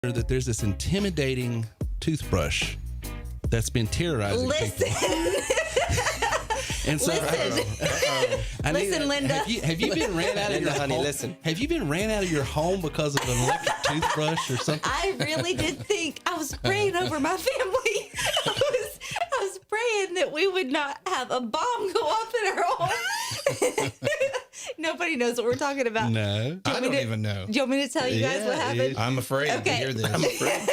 that there's this intimidating toothbrush that's been terrorizing people. And so, Listen, Linda. Have you been ran out of your home? Listen. Have you been ran out of your home because of an electric toothbrush or something? I really did think I was praying over my family. I was praying that we would not have a bomb go off in our home. Nobody knows what we're talking about. No, I don't even know. Do you want me to tell you guys what happened? I'm afraid to hear this. I'm afraid.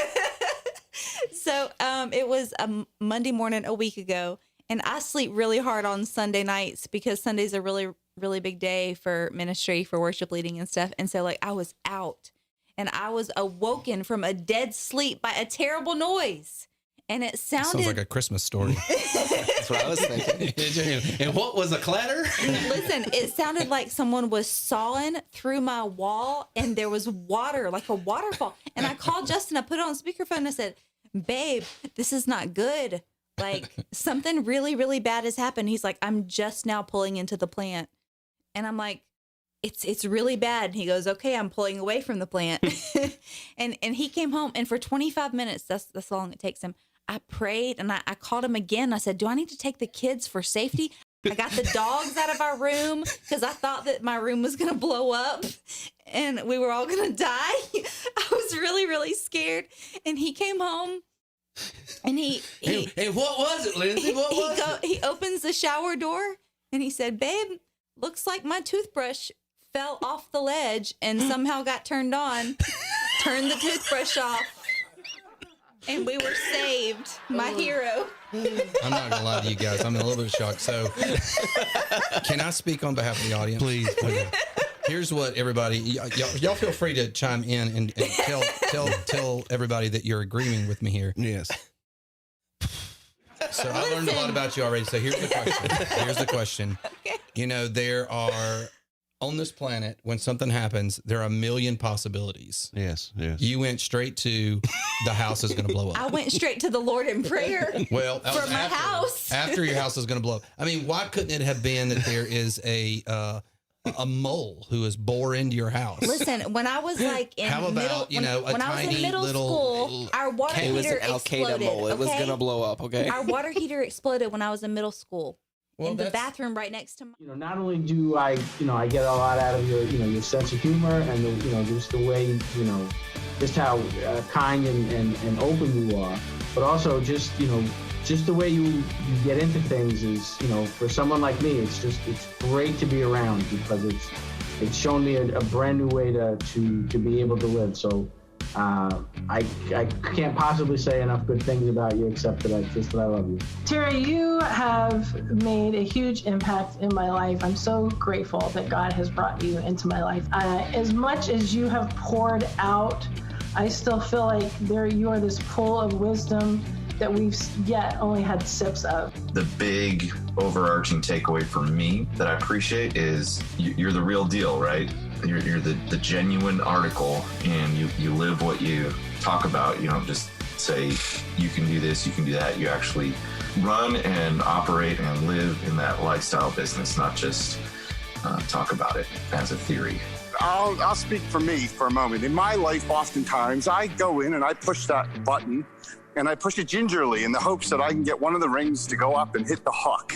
So it was a Monday morning a week ago, and I sleep really hard on Sunday nights because Sunday's a really, really big day for ministry, for worship leading and stuff. And so like I was out and I was awoken from a dead sleep by a terrible noise. And it sounded Sounds like a Christmas story. That's what I was thinking. And what was the clatter? Listen, it sounded like someone was sawing through my wall and there was water, like a waterfall. And I called Justin, I put it on speakerphone and I said, babe, this is not good. Like something really, really bad has happened. He's like, I'm just now pulling into the plant. And I'm like, it's really bad. And he goes, okay, I'm pulling away from the plant. and he came home and for 25 minutes, that's how long it takes him. I prayed and I called him again. I said, do I need to take the kids for safety? I got the dogs out of our room because I thought that my room was going to blow up and we were all going to die. I was really, really scared. And he came home and he what was it, Lindsay? What was it? He opens the shower door and he said, babe, looks like my toothbrush fell off the ledge and somehow got turned on. Turned the toothbrush off. And we were saved, my hero. I'm not going to lie to you guys. I'm in a little bit of shock. So can I speak on behalf of the audience? Please. Here's what everybody, y'all feel free to chime in and tell everybody that you're agreeing with me here. Yes. So I learned a lot about you already. So here's the question. Okay. You know, there are, on this planet, when something happens, there are a million possibilities. Yes. You went straight to the house is going to blow up. I went straight to the Lord in prayer. Well, that for was my after, house. After your house is going to blow up. I mean, why couldn't it have been that there is a mole who is bore into your house? Listen, when I was like in How about, middle, a when I was tiny in middle little school, our water It was heater an Al Qaeda exploded. mole. It was okay? gonna blow up. Okay. Our water heater exploded when I was in middle school. Well, in the that's- bathroom right next to my. Not only do I, I get a lot out of your sense of humor and just the way, just how kind and open you are, but also just the way you get into things is, for someone like me, it's great to be around because it's shown me a brand new way to be able to live. So I can't possibly say enough good things about you except that I love you. Terry, you have made a huge impact in my life. I'm so grateful that God has brought you into my life. As much as you have poured out, I still feel like you are this pool of wisdom that we've yet only had sips of. The big overarching takeaway for me that I appreciate is you're the real deal, right? You're the genuine article, and you live what you talk about. You don't just say you can do this, you can do that. You actually run and operate and live in that lifestyle business, not just talk about it as a theory. I'll speak for me for a moment. In my life, oftentimes, I go in and I push that button, and I push it gingerly in the hopes that I can get one of the rings to go up and hit the hook.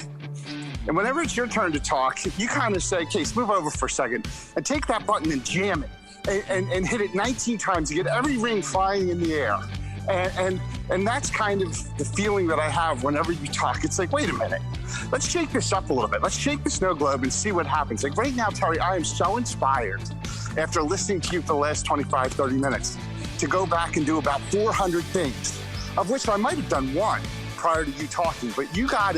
And whenever it's your turn to talk, you kind of say, Case, move over for a second and take that button and jam it and hit it 19 times to get every ring flying in the air. And that's kind of the feeling that I have whenever you talk. It's like, wait a minute, let's shake this up a little bit. Let's shake the snow globe and see what happens. Like right now, Terry, I am so inspired after listening to you for the last 25, 30 minutes to go back and do about 400 things, of which I might have done one prior to you talking, but you got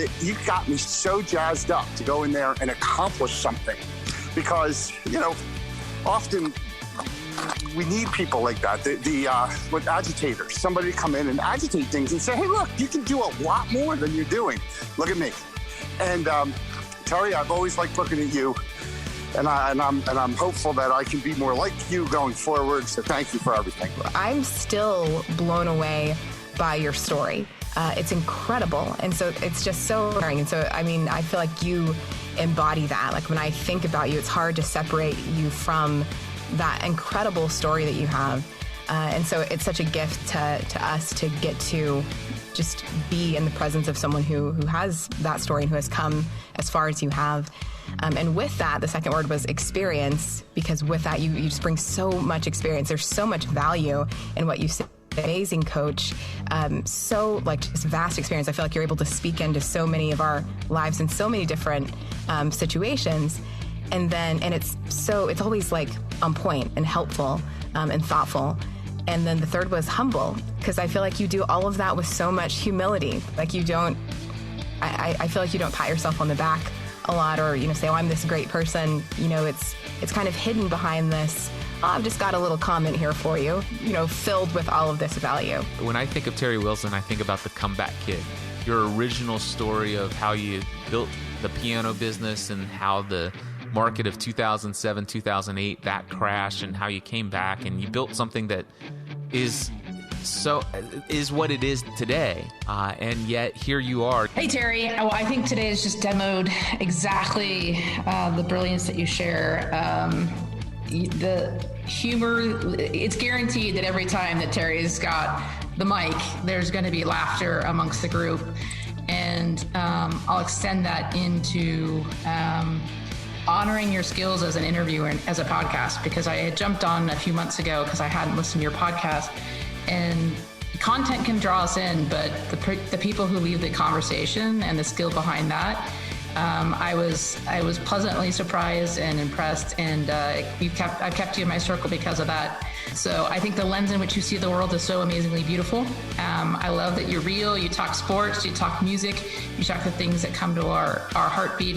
me so jazzed up to go in there and accomplish something because, often we need people like that, with agitators, somebody to come in and agitate things and say, hey, look, you can do a lot more than you're doing. Look at me. And Terry, I've always liked looking at you, and I'm hopeful that I can be more like you going forward, so thank you for everything. I'm still blown away by your story. It's incredible. And so it's just so inspiring. And so, I feel like you embody that. Like when I think about you, it's hard to separate you from that incredible story that you have. And so it's such a gift to us to get to just be in the presence of someone who has that story and who has come as far as you have. And with that, the second word was experience, because with that, you just bring so much experience. There's so much value in what you say. Amazing coach. So like just vast experience. I feel like you're able to speak into so many of our lives in so many different situations. And it's always like on point and helpful and thoughtful. And then the third was humble, because I feel like you do all of that with so much humility. Like I feel like you don't pat yourself on the back a lot, or, say, oh, I'm this great person. It's kind of hidden behind this, oh, I've just got a little comment here for you, filled with all of this value. When I think of Terry Wilson, I think about the comeback kid. Your original story of how you built the piano business and how the market of 2007, 2008, that crash, and how you came back and you built something that is what it is today. And yet here you are. Hey, Terry. Well, I think today has just demoed exactly the brilliance that you share. The humor, it's guaranteed that every time that Terry's got the mic, there's going to be laughter amongst the group. And I'll extend that into honoring your skills as an interviewer and as a podcast, because I had jumped on a few months ago because I hadn't listened to your podcast, and content can draw us in, but the people who lead the conversation and the skill behind that, I was pleasantly surprised and impressed, and I've kept you in my circle because of that. So I think the lens in which you see the world is so amazingly beautiful. I love that you're real. You talk sports, you talk music, you talk the things that come to our heartbeat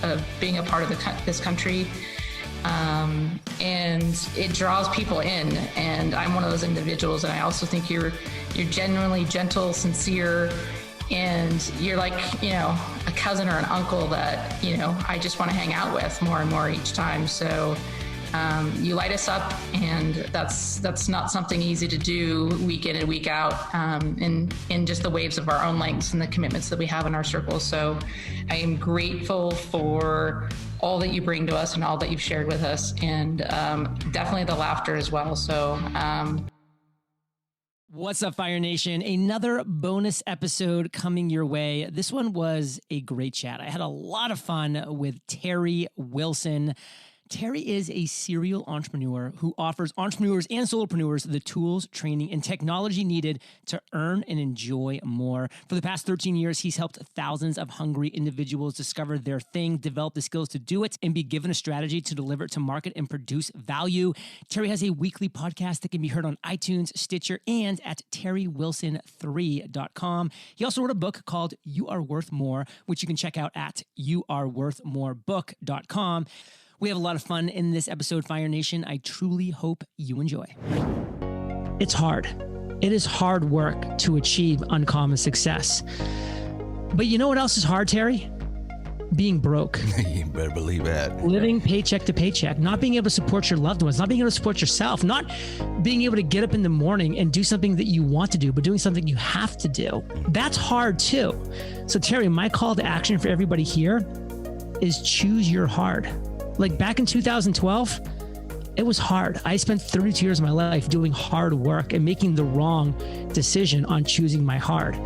of being a part of this country. And it draws people in, and I'm one of those individuals. And I also think you're genuinely gentle, sincere, and you're like, a cousin or an uncle that, I just want to hang out with more and more each time. So, you light us up, and that's not something easy to do week in and week out, in just the waves of our own lives and the commitments that we have in our circles. So I am grateful for all that you bring to us and all that you've shared with us, and definitely the laughter as well. So what's up, Fire Nation? Another bonus episode coming your way. This one was a great chat. I had a lot of fun with Terry Wilson. Terry is a serial entrepreneur who offers entrepreneurs and solopreneurs the tools, training, and technology needed to earn and enjoy more. For the past 13 years, he's helped thousands of hungry individuals discover their thing, develop the skills to do it, and be given a strategy to deliver it to market and produce value. Terry has a weekly podcast that can be heard on iTunes, Stitcher, and at terrywilson3.com. He also wrote a book called You Are Worth More, which you can check out at youareworthmorebook.com. We have a lot of fun in this episode, Fire Nation. I truly hope you enjoy. It's hard. It is hard work to achieve uncommon success. But you know what else is hard, Terry? Being broke. You better believe that. Living paycheck to paycheck, not being able to support your loved ones, not being able to support yourself, not being able to get up in the morning and do something that you want to do, but doing something you have to do. That's hard too. So Terry, my call to action for everybody here is choose your hard. Like back in 2012, it was hard. I spent 32 years of my life doing hard work and making the wrong decision on choosing my hard.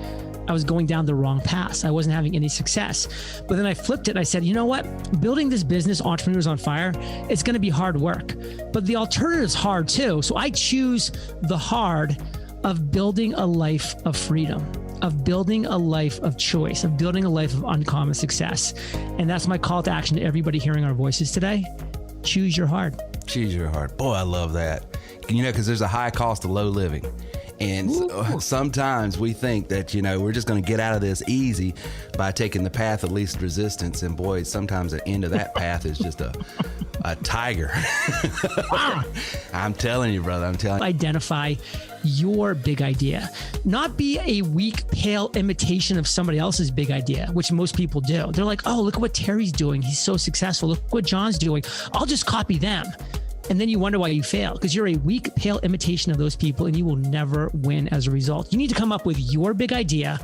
I was going down the wrong path. I wasn't having any success. But then I flipped it and I said, you know what? Building this business, Entrepreneurs on Fire, it's going to be hard work. But the alternative is hard too. So I choose the hard of building a life of freedom, of building a life of choice, of building a life of uncommon success. And that's my call to action to everybody hearing our voices today. Choose your hard. Choose your hard. Boy, I love that. Because there's a high cost of low living. And sometimes we think that, we're just going to get out of this easy by taking the path of least resistance. And boy, sometimes the end of that path is just a tiger. I'm telling you, brother. Identify your big idea. Not be a weak, pale imitation of somebody else's big idea, which most people do. They're like, oh, look at what Terry's doing. He's so successful. Look what John's doing. I'll just copy them. And then you wonder why you fail, because you're a weak, pale imitation of those people and you will never win as a result. You need to come up with your big idea,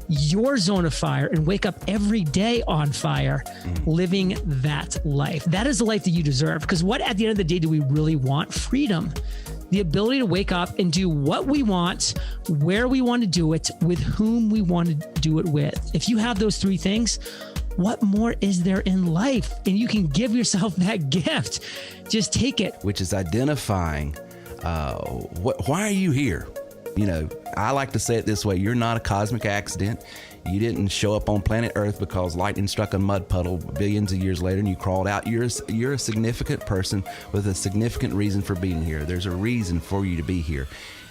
your zone of fire, and wake up every day on fire, living that life. That is the life that you deserve. Because what at the end of the day do we really want? Freedom. the ability to wake up and do what we want, where we want to do it, with whom we want to do it with. If you have those 3 things, what more is there in life? And you can give yourself that gift. Just take it. Which is identifying, why are you here? You know, I like to say it this way. You're not a cosmic accident. You didn't show up on planet Earth because lightning struck a mud puddle billions of years later and you crawled out. You're a significant person with a significant reason for being here. There's a reason for you to be here.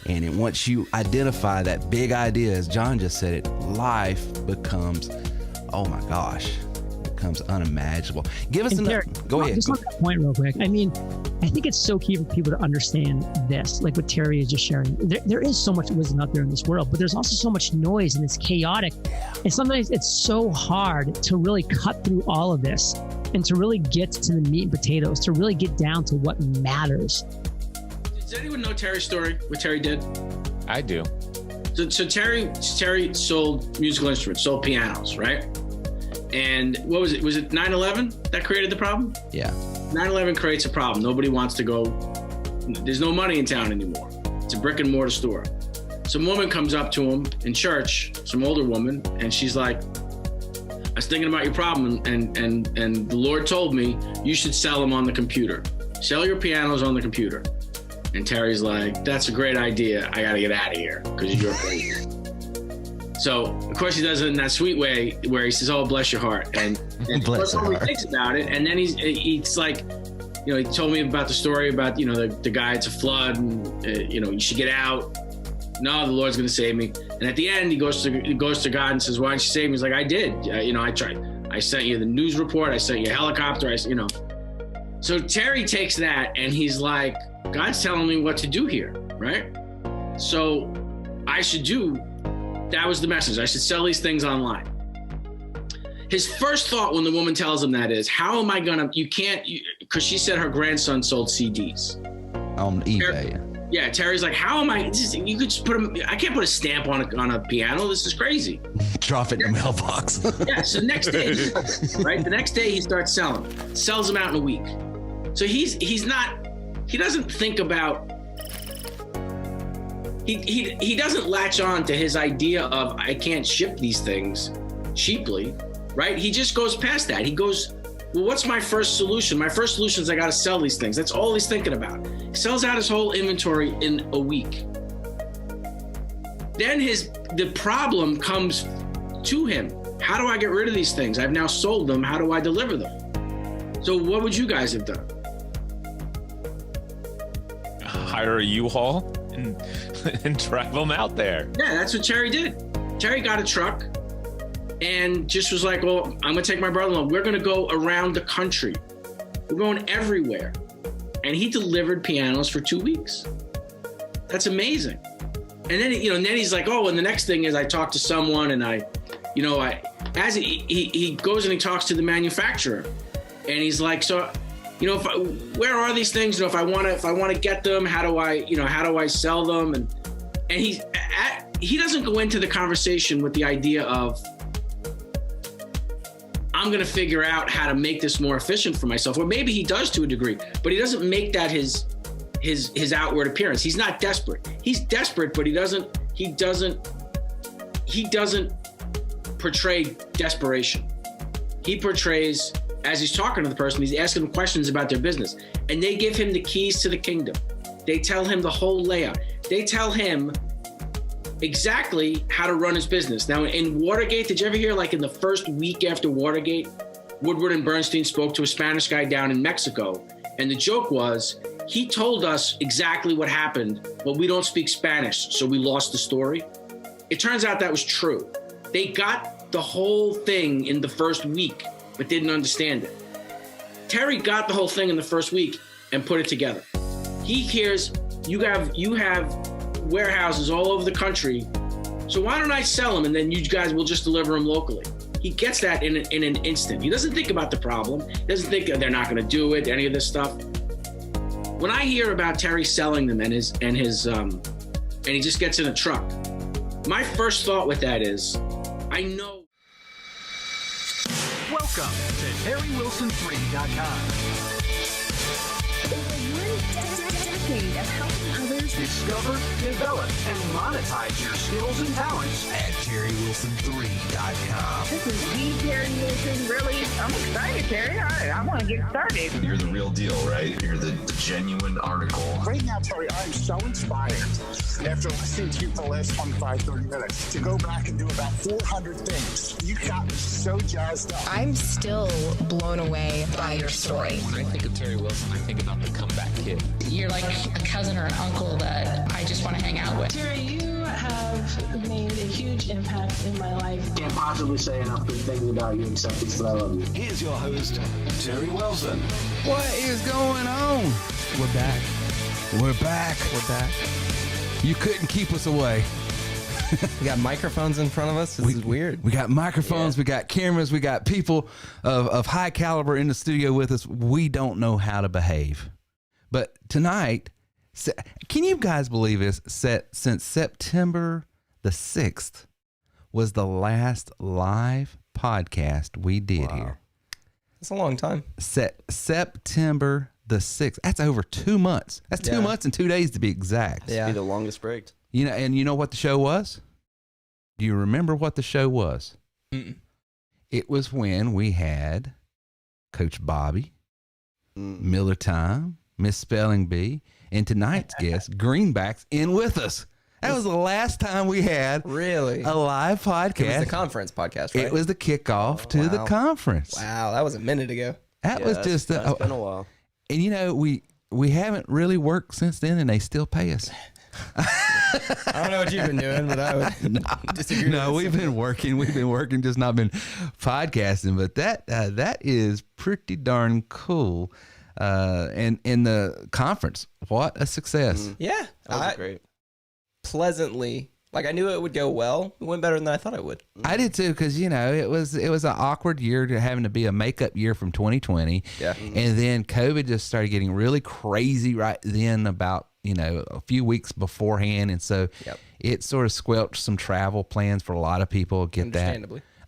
And once you identify that big idea, as John just said it, life becomes, oh my gosh, becomes unimaginable. Give us go ahead. Just on that point real quick. I mean, I think it's so key for people to understand this, like what Terry is just sharing. There is so much wisdom out there in this world, but there's also so much noise and it's chaotic. And sometimes it's so hard to really cut through all of this and to really get to the meat and potatoes, to really get down to what matters. Does anyone know Terry's story, what Terry did? I do. So Terry sold musical instruments, sold pianos, right? And what was it? Was it 9/11 that created the problem? Yeah. 9/11 creates a problem. Nobody wants to go. There's no money in town anymore. It's a brick and mortar store. Some woman comes up to him in church, some older woman, and she's like, I was thinking about your problem, and the Lord told me you should sell them on the computer. Sell your pianos on the computer. And Terry's like, that's a great idea. I got to get out of here because you're crazy. So, of course, he does it in that sweet way where he says, oh, bless your heart. And Bless your he heart. thinks about it. And then he's like, you know, he told me about the story about, you know, the guy, it's a flood and, you know, you should get out. No, the Lord's going to save me. And at the end, he goes to God and says, why didn't you save me? He's like, I did. You know, I tried. I sent you the news report. I sent you a helicopter. You know. So Terry takes that and he's like, God's telling me what to do here, right? So I should do. That was the message. I should sell these things online. His first thought when the woman tells him that is, how am I gonna, because she said her grandson sold CDs. On eBay. Terry's like, how am I, you could just put them, I can't put a stamp on a piano. This is crazy. Drop it in the mailbox. Yeah, so the next day, right? The next day he starts sells them out in a week. So he doesn't think about, he doesn't latch on to his idea of I can't ship these things cheaply, right? He just goes past that. He goes, well, what's my first solution? My first solution is I got to sell these things. That's all he's thinking about. He sells out his whole inventory in a week. Then the problem comes to him. How do I get rid of these things? I've now sold them. How do I deliver them? So what would you guys have done? Hire a U-Haul and drive them out there. Yeah, that's what Terry did. Terry got a truck and just was like, well, I'm going to take my brother-in-law. We're going to go around the country. We're going everywhere. And he delivered pianos for 2 weeks. That's amazing. And then, you know, and then he's like, oh, and the next thing is I talk to someone and as he goes and he talks to the manufacturer and he's like, so, you know, where are these things? You know, if I want to get them, how do I sell them? And he doesn't go into the conversation with the idea of, I'm going to figure out how to make this more efficient for myself. Or maybe he does to a degree, but he doesn't make that his outward appearance. He's not desperate. He's desperate, but he doesn't portray desperation. He portrays, as he's talking to the person, he's asking them questions about their business, and they give him the keys to the kingdom. They tell him the whole layout. They tell him exactly how to run his business. Now, in Watergate, did you ever hear, like in the first week after Watergate, Woodward and Bernstein spoke to a Spanish guy down in Mexico, and the joke was, he told us exactly what happened, but we don't speak Spanish, so we lost the story. It turns out that was true. They got the whole thing in the first week, but didn't understand it. Terry got the whole thing in the first week and put it together. He hears, you have warehouses all over the country, so why don't I sell them and then you guys will just deliver them locally? He gets that in an instant. He doesn't think about the problem. He doesn't think they're not going to do it, any of this stuff. When I hear about Terry selling them and he just gets in a truck, my first thought with that is, I know. Welcome to TerryWilson3.com. working at helping others discover, develop, and monetize your skills and talents at TerryWilson3.com. This is the Terry Wilson. Really, I'm excited, Terry. I want to get started. You're the real deal, right? You're the genuine article. Right now, Terry, I'm so inspired after listening to you for the last 25, 30 minutes to go back and do about 400 things. You got me so jazzed up. I'm still blown away by your story. When I think of Terry Wilson, I think about the comeback kid. You're like a cousin or an uncle that I just want to hang out with. Terry, you have made a huge impact in my life. Can't possibly say enough good things about your acceptance that I love you. Here's your host, Terry Wilson. What is going on? We're back. We're back. We're back. You couldn't keep us away. We got microphones in front of us. This is weird. We got microphones, we got cameras, we got people of high caliber in the studio with us. We don't know how to behave. But tonight, can you guys believe this? Since September the 6th was the last live podcast we did here. It's a long time. September the 6th. That's over 2 months. That's 2 months and 2 days to be exact. Yeah. Be the longest break. You know, and you know what the show was? Do you remember what the show was? Mm-mm. It was when we had Coach Bobby, Miller Time, Miss Spelling Bee, and tonight's guest, Greenbacks, in with us. That was the last time we had a live podcast. It was the conference podcast, right? It was the kickoff to the conference. Wow, that was a minute ago. That was just that's been a while. And you know, we haven't really worked since then, and they still pay us. I don't know what you've been doing, but I would disagree. No, we've been working, just not been podcasting. But that is pretty darn cool. And in the conference, what a success! Yeah, That was great. Pleasantly, like I knew it would go well. It went better than I thought it would. I did too, because you know it was an awkward year to having to be a makeup year from 2020. Yeah, and then COVID just started getting really crazy right then, about a few weeks beforehand, and so it sort of squelched some travel plans for a lot of people.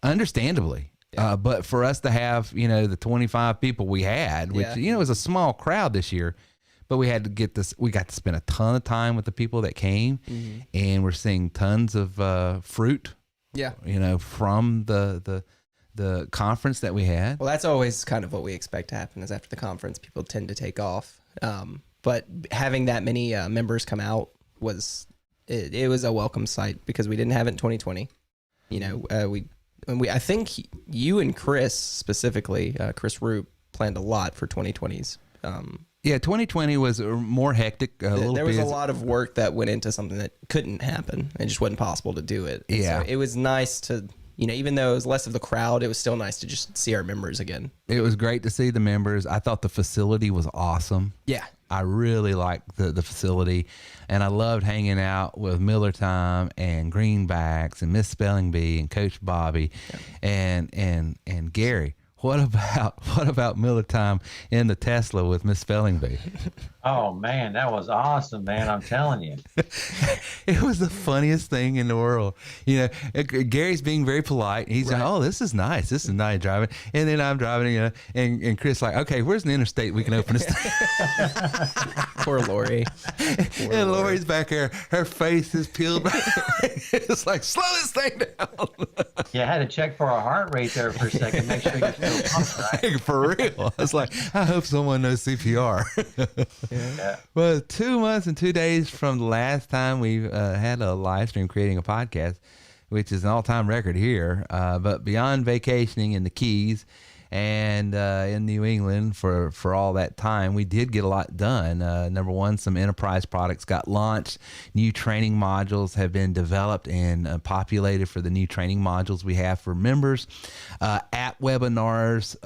Understandably. Yeah. But for us to have the 25 people we had, which was a small crowd this year, but we had to get this. We got to spend a ton of time with the people that came, and we're seeing tons of fruit. Yeah, from the conference that we had. Well, that's always kind of what we expect to happen. Is after the conference, people tend to take off. But having that many members come out was a welcome sight, because we didn't have it in 2020. I think you and Chris specifically, Chris Roop, planned a lot for 2020's. 2020 was more hectic. There was a lot of work that went into something that couldn't happen. It just wasn't possible to do it. And so it was nice to, even though it was less of the crowd, it was still nice to just see our members again. It was great to see the members. I thought the facility was awesome. Yeah. I really liked the facility, and I loved hanging out with Miller Time and Greenbacks and Miss Spelling Bee and Coach Bobby and Gary. What about Miller Time in the Tesla with Miss Spelling Bee? Oh man, that was awesome, man! I'm telling you, it was the funniest thing in the world. Gary's being very polite. He's like, "Oh, this is nice. This is nice driving." And then I'm driving, and Chris like, "Okay, where's an interstate we can open this?" Poor Lori. And Lori's back there. Her face is peeled back. It's like, slow this thing down. Yeah, I had to check for a heart rate there for a second, make sure you're still pumped, right? For real. I was like, I hope someone knows CPR. Yeah. Well, 2 months and 2 days from the last time we had a live stream creating a podcast, which is an all-time record here. But beyond vacationing in the Keys and in New England for all that time, we did get a lot done. Number one, some enterprise products got launched. New training modules have been developed and populated for the new training modules we have for members. App webinars,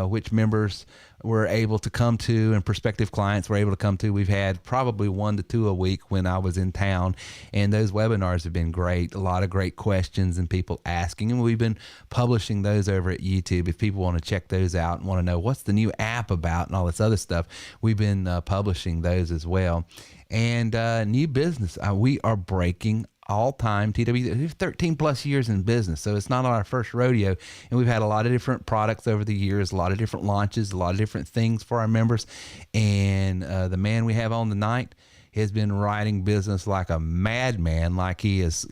which members were able to come to and prospective clients were able to come to. We've had probably 1 to 2 a week when I was in town, and those webinars have been great. A lot of great questions and people asking, and we've been publishing those over at YouTube. If people want to check those out and want to know what's the new app about and all this other stuff, we've been publishing those as well. And new business, we are breaking all-time TW, 13 plus years in business. So it's not our first rodeo. And we've had a lot of different products over the years, a lot of different launches, a lot of different things for our members. And the man we have on tonight has been writing business like a madman, like he's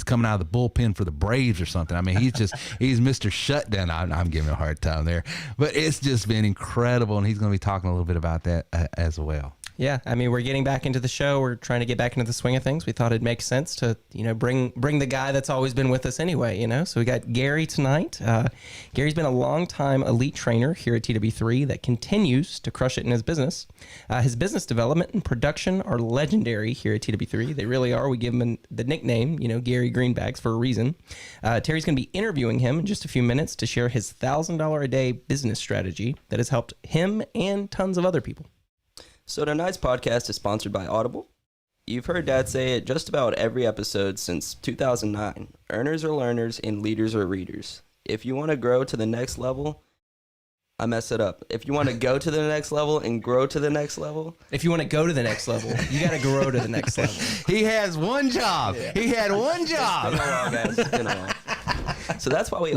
coming out of the bullpen for the Braves or something. I mean, he's Mr. Shutdown. I'm giving him a hard time there, but it's just been incredible. And he's going to be talking a little bit about that as well. Yeah, I mean, we're getting back into the show. We're trying to get back into the swing of things. We thought it'd make sense to, bring the guy that's always been with us anyway, So we got Gary tonight. Gary's been a long-time elite trainer here at TW3 that continues to crush it in his business. His business development and production are legendary here at TW3. They really are. We give him the nickname, Gary Greenbacks, for a reason. Terry's going to be interviewing him in just a few minutes to share his $1,000 a day business strategy that has helped him and tons of other people. So tonight's podcast is sponsored by Audible. You've heard Dad say it just about every episode since 2009. Earners are learners and leaders are readers. If you want to grow to the next level, I mess it up. If you want to go to the next level and grow to the next level. If you want to go to the next level, you got to grow to the next level. He has one job. Yeah. He had one job. It's been a while, guys. It's been a while. So that's why we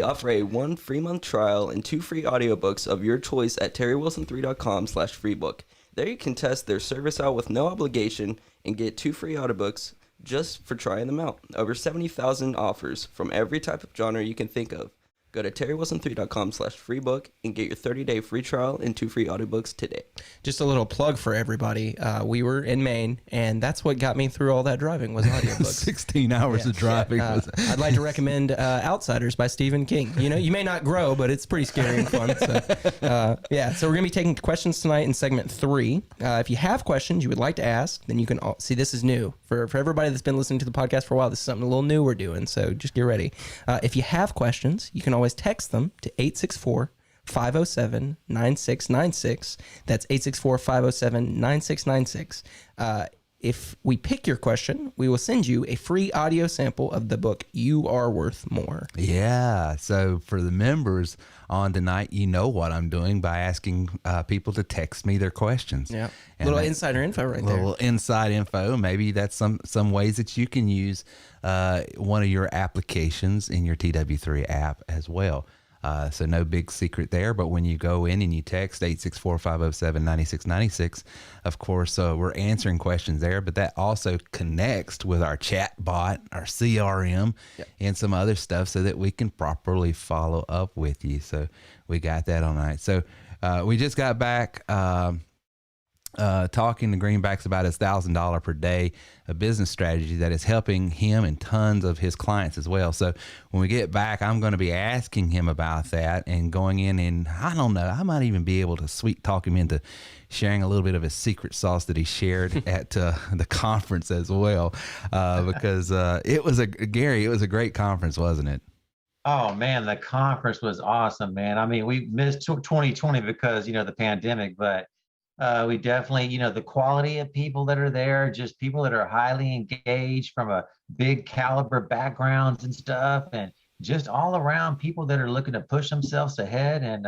offer a 1 free month trial and 2 free audiobooks of your choice at terrywilson3.com/freebook. There you can test their service out with no obligation and get 2 free audiobooks just for trying them out. Over 70,000 offers from every type of genre you can think of. Go to terrywilson3.com/freebook and get your 30-day free trial and 2 free audiobooks today. Just a little plug for everybody. We were in Maine, and that's what got me through all that driving was audiobooks. 16 hours of driving. I'd like to recommend Outsiders by Stephen King. You may not grow, but it's pretty scary and fun. So we're going to be taking questions tonight in segment 3. If you have questions you would like to ask, then you can see this is new. For everybody that's been listening to the podcast for a while, this is something a little new we're doing, so just get ready. If you have questions, you can always text them to 864-507-9696. That's 864-507-9696. If we pick your question, we will send you a free audio sample of the book, You Are Worth More. Yeah. So for the members on tonight, you know what I'm doing by asking people to text me their questions. Yeah. Little insider info right there. Little inside info. Maybe that's some ways that you can use one of your applications in your TW3 app as well. So no big secret there, but when you go in and you text 864-507-9696, of course, we're answering questions there, but that also connects with our chat bot, our CRM, and some other stuff so that we can properly follow up with you. So we got that all night. So we just got back talking to Greenbacks about his $1,000 per day a business strategy that is helping him and tons of his clients as well. So when we get back, I'm going to be asking him about that and going in, and I don't know, I might even be able to sweet talk him into sharing a little bit of his secret sauce that he shared at the conference as well, because it was a great conference, wasn't it? Oh man, the conference was awesome, man. I mean, we missed 2020 because, the pandemic, but we definitely, the quality of people that are there, just people that are highly engaged from a big caliber backgrounds and stuff, and just all around people that are looking to push themselves ahead. And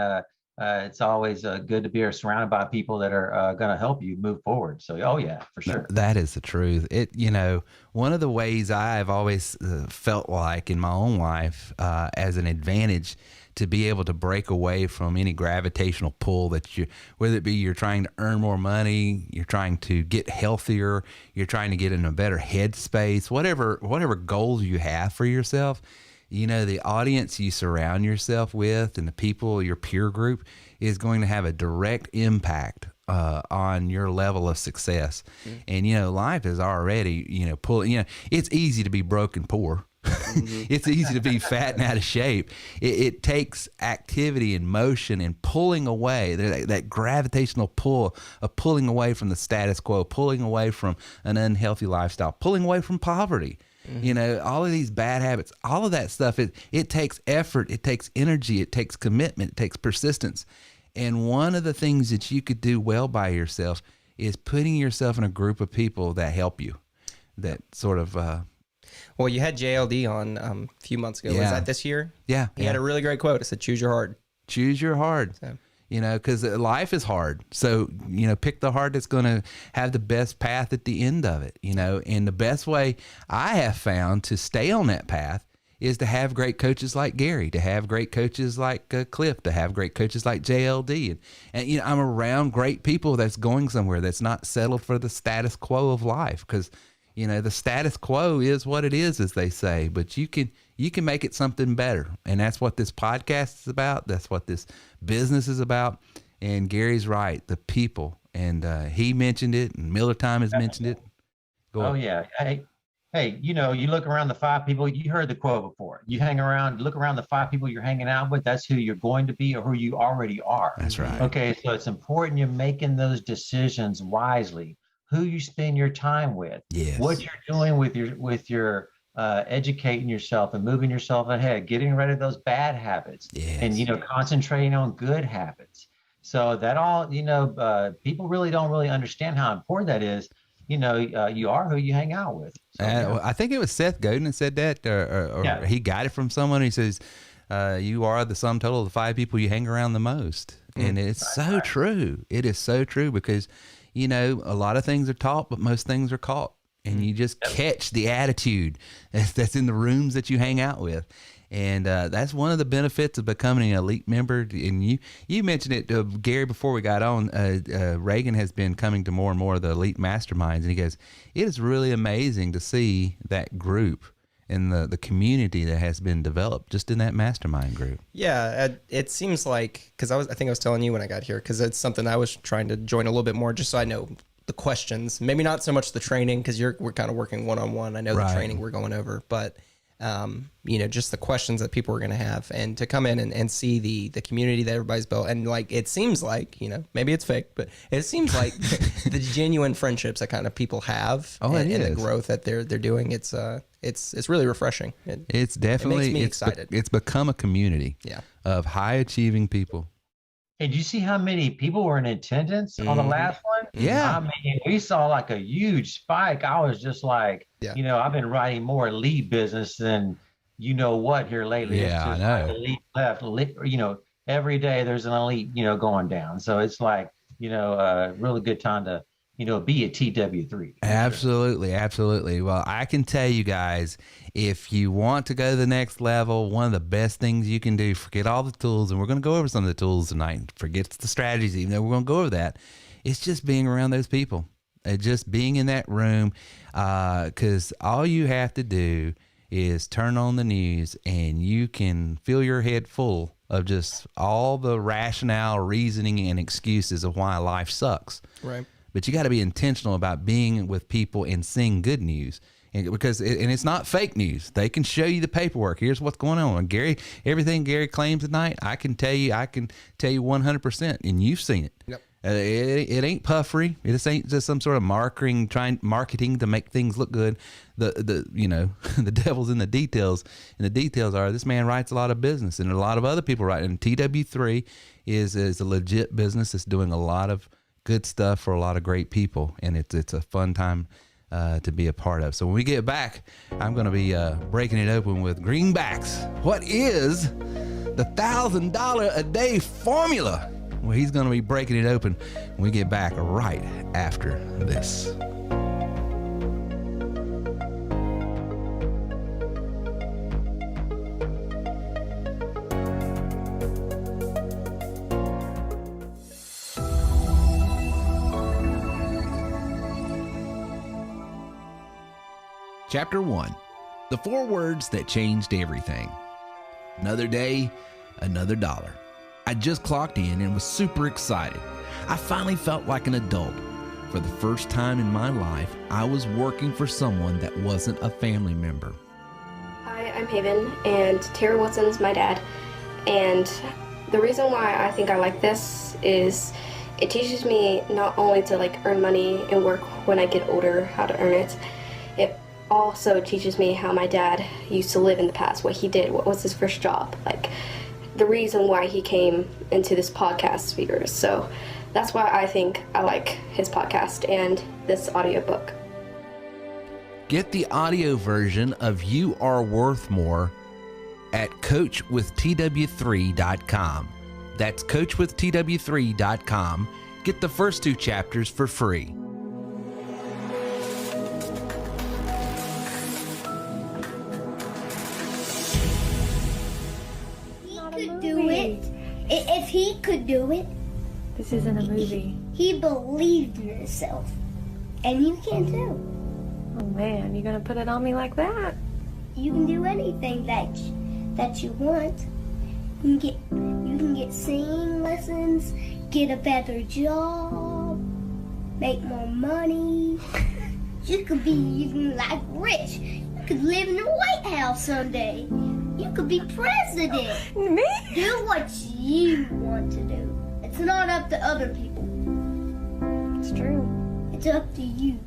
it's always good to be surrounded by people that are going to help you move forward. So, oh yeah, for sure. That is the truth. One of the ways I've always felt like in my own life as an advantage to be able to break away from any gravitational pull that whether it be you're trying to earn more money, you're trying to get healthier, you're trying to get in a better headspace, whatever goals you have for yourself, the audience you surround yourself with and the people, your peer group, is going to have a direct impact on your level of success. And, life is already, it's easy to be broke and poor. It's easy to be fat and out of shape. It takes activity and motion and pulling away, that gravitational pull of pulling away from the status quo, pulling away from an unhealthy lifestyle, pulling away from poverty. All of these bad habits, all of that stuff, it takes effort, it takes energy, it takes commitment, it takes persistence. And one of the things that you could do well by yourself is putting yourself in a group of people that help you, that sort of... Well, you had JLD on a few months ago. Yeah. Was that this year? Yeah. He had a really great quote. It said, choose your hard. Choose your hard. So. you know, because life is hard. So, you know, pick the heart that's going to have the best path at the end of it, you know. And the best way I have found to stay on that path is to have great coaches like Gary, to have great coaches like Cliff, to have great coaches like JLD. And, you know, I'm around great people that's going somewhere, that's not settled for the status quo of life. Because, you know, the status quo is what it is, as they say, but you can make it something better. And that's what this podcast is about. That's what this business is about. And Gary's right, the people. And he mentioned it, and Miller Time has mentioned it. Go on. Yeah. Hey, you know, you look around the 5 people, you heard the quote before. You hang around, look around the 5 people you're hanging out with, that's who you're going to be or who you already are. That's right. Okay, so it's important you're making those decisions wisely. Who you spend your time with, yes. What you're doing with your educating yourself and moving yourself ahead, getting rid of those bad habits, yes. And, you know, concentrating on good habits. So that all, you know, people really don't really understand how important that is. You know, you are who you hang out with. So, yeah. I think it was Seth Godin that said that, or Yeah. he got it from someone. He says, you are the sum total of the 5 people you hang around the most. And it's so true. It is so true because, you know, a lot of things are taught, but most things are caught. And you just catch the attitude that's in the rooms that you hang out with. And that's one of the benefits of becoming an elite member. And you mentioned it, Gary, before we got on. Reagan has been coming to more and more of the elite masterminds. And he goes, it is really amazing to see that group and the community that has been developed just in that mastermind group. Yeah, it seems like, because I think I was telling you when I got here, because it's something I was trying to join a little bit more just so I know the questions. Maybe not so much the training, because we're kind of working one-on-one. I know the training we're going over, but you know, just the questions that people are going to have, and to come in and see the community that everybody's built. And like, it seems like, you know, maybe it's fake, but it seems like the genuine friendships that kind of people have and the growth that they're doing. It's really refreshing. It's definitely, it makes me excited. It's become a community of high achieving people. Hey, did you see how many people were in attendance on the last one? Yeah. I mean, we saw like a huge spike. I was just like, you know, I've been writing more elite business than you know what here lately. Yeah, it's just I know. like elite left, you know, every day there's an elite, you know, going down. So it's like, you know, a really good time to, you know, be a TW3. Absolutely. Absolutely. Well, I can tell you guys, if you want to go to the next level, one of the best things you can do, forget all the tools, and we're going to go over some of the tools tonight, forget the strategies, even though we're going to go over that. It's just being around those people, just being in that room, because all you have to do is turn on the news and you can fill your head full of just all the rationale, reasoning, and excuses of why life sucks. Right. But you got to be intentional about being with people and seeing good news. And because it's not fake news. They can show you the paperwork. Here's what's going on. And Gary, everything Gary claims tonight, I can tell you 100%, and you've seen it. Yep. It ain't puffery. It just ain't just some sort of marketing to make things look good. The you know, the devil's in the details, and the details are this man writes a lot of business, and a lot of other people write. And TW3 is a legit business that's doing a lot of good stuff for a lot of great people, and it's a fun time to be a part of. So when we get back, I'm going to be breaking it open with Greenbacks. What is the $1,000 a day formula? Well, he's going to be breaking it open when we get back right after this. Chapter 1. The 4 words that changed everything. Another day, another dollar. I just clocked in and was super excited. I finally felt like an adult. For the first time in my life, I was working for someone that wasn't a family member. Hi, I'm Haven, and Terry Wilson's my dad. And the reason why I think I like this is it teaches me not only to earn money and work when I get older, how to earn it. It also teaches me how my dad used to live in the past, what he did, what was his first job, the reason why he came into this podcast speaker. So that's why I think I like his podcast and this audiobook. Get the audio version of You Are Worth More at coachwithtw3.com. That's coachwithtw3.com. Get the first 2 chapters for free. Could do it. If he could do it, this isn't a movie. He believed in himself, and you can too. Oh man, you're gonna put it on me like that? You can do anything that you want. You can get singing lessons, get a better job, make more money. You could be even like rich. You could live in the White House someday. You could be president. Me? Do what you want to do. It's not up to other people. It's true. It's up to you.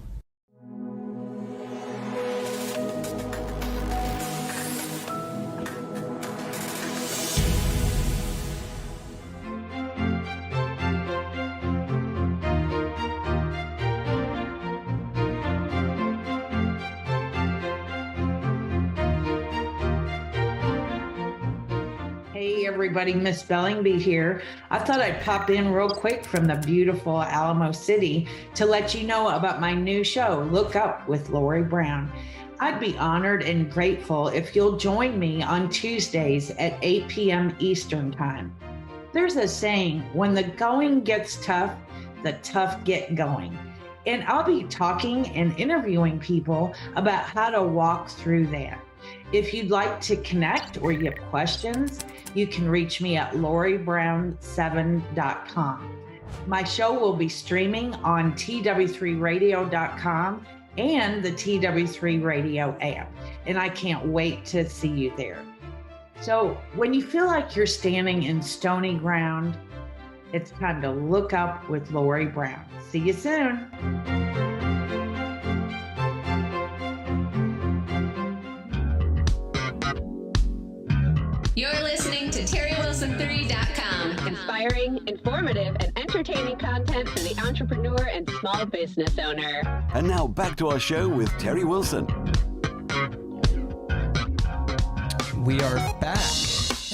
Hey everybody, Miss Bellingby here. I thought I'd pop in real quick from the beautiful Alamo City to let you know about my new show, Look Up with Lori Brown. I'd be honored and grateful if you'll join me on Tuesdays at 8 p.m. Eastern Time. There's a saying, when the going gets tough, the tough get going. And I'll be talking and interviewing people about how to walk through that. If you'd like to connect or you have questions, you can reach me at LoriBrown7.com. My show will be streaming on tw3radio.com and the TW3 Radio app, and I can't wait to see you there. So when you feel like you're standing in stony ground, it's time to look up with Lori Brown. See you soon. You're listening to TerryWilson3.com. Inspiring, informative, and entertaining content for the entrepreneur and small business owner. And now back to our show with Terry Wilson. We are back.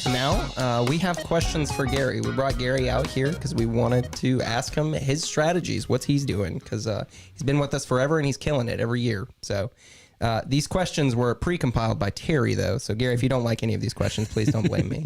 Now, we have questions for Gary. We brought Gary out here because we wanted to ask him his strategies, what he's doing, because he's been with us forever and he's killing it every year. So these questions were pre-compiled by Terry, though. So, Gary, if you don't like any of these questions, please don't blame me.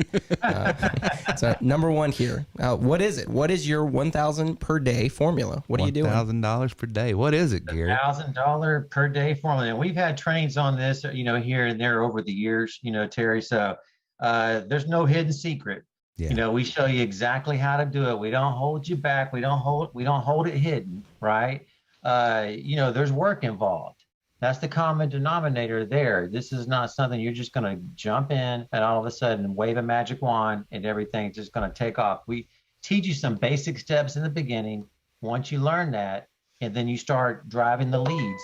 So, number one here, what is it? What is your $1,000 per day formula? What are you doing? $1,000 per day. What is it, Gary? $1,000 per day formula. And we've had trainings on this, here and there over the years, Terry. So there's no hidden secret. Yeah. We show you exactly how to do it. We don't hold you back. We don't hold it hidden, right? There's work involved. That's the common denominator there. This is not something you're just going to jump in and all of a sudden wave a magic wand and everything's just going to take off. We teach you some basic steps in the beginning. Once you learn that, and then you start driving the leads,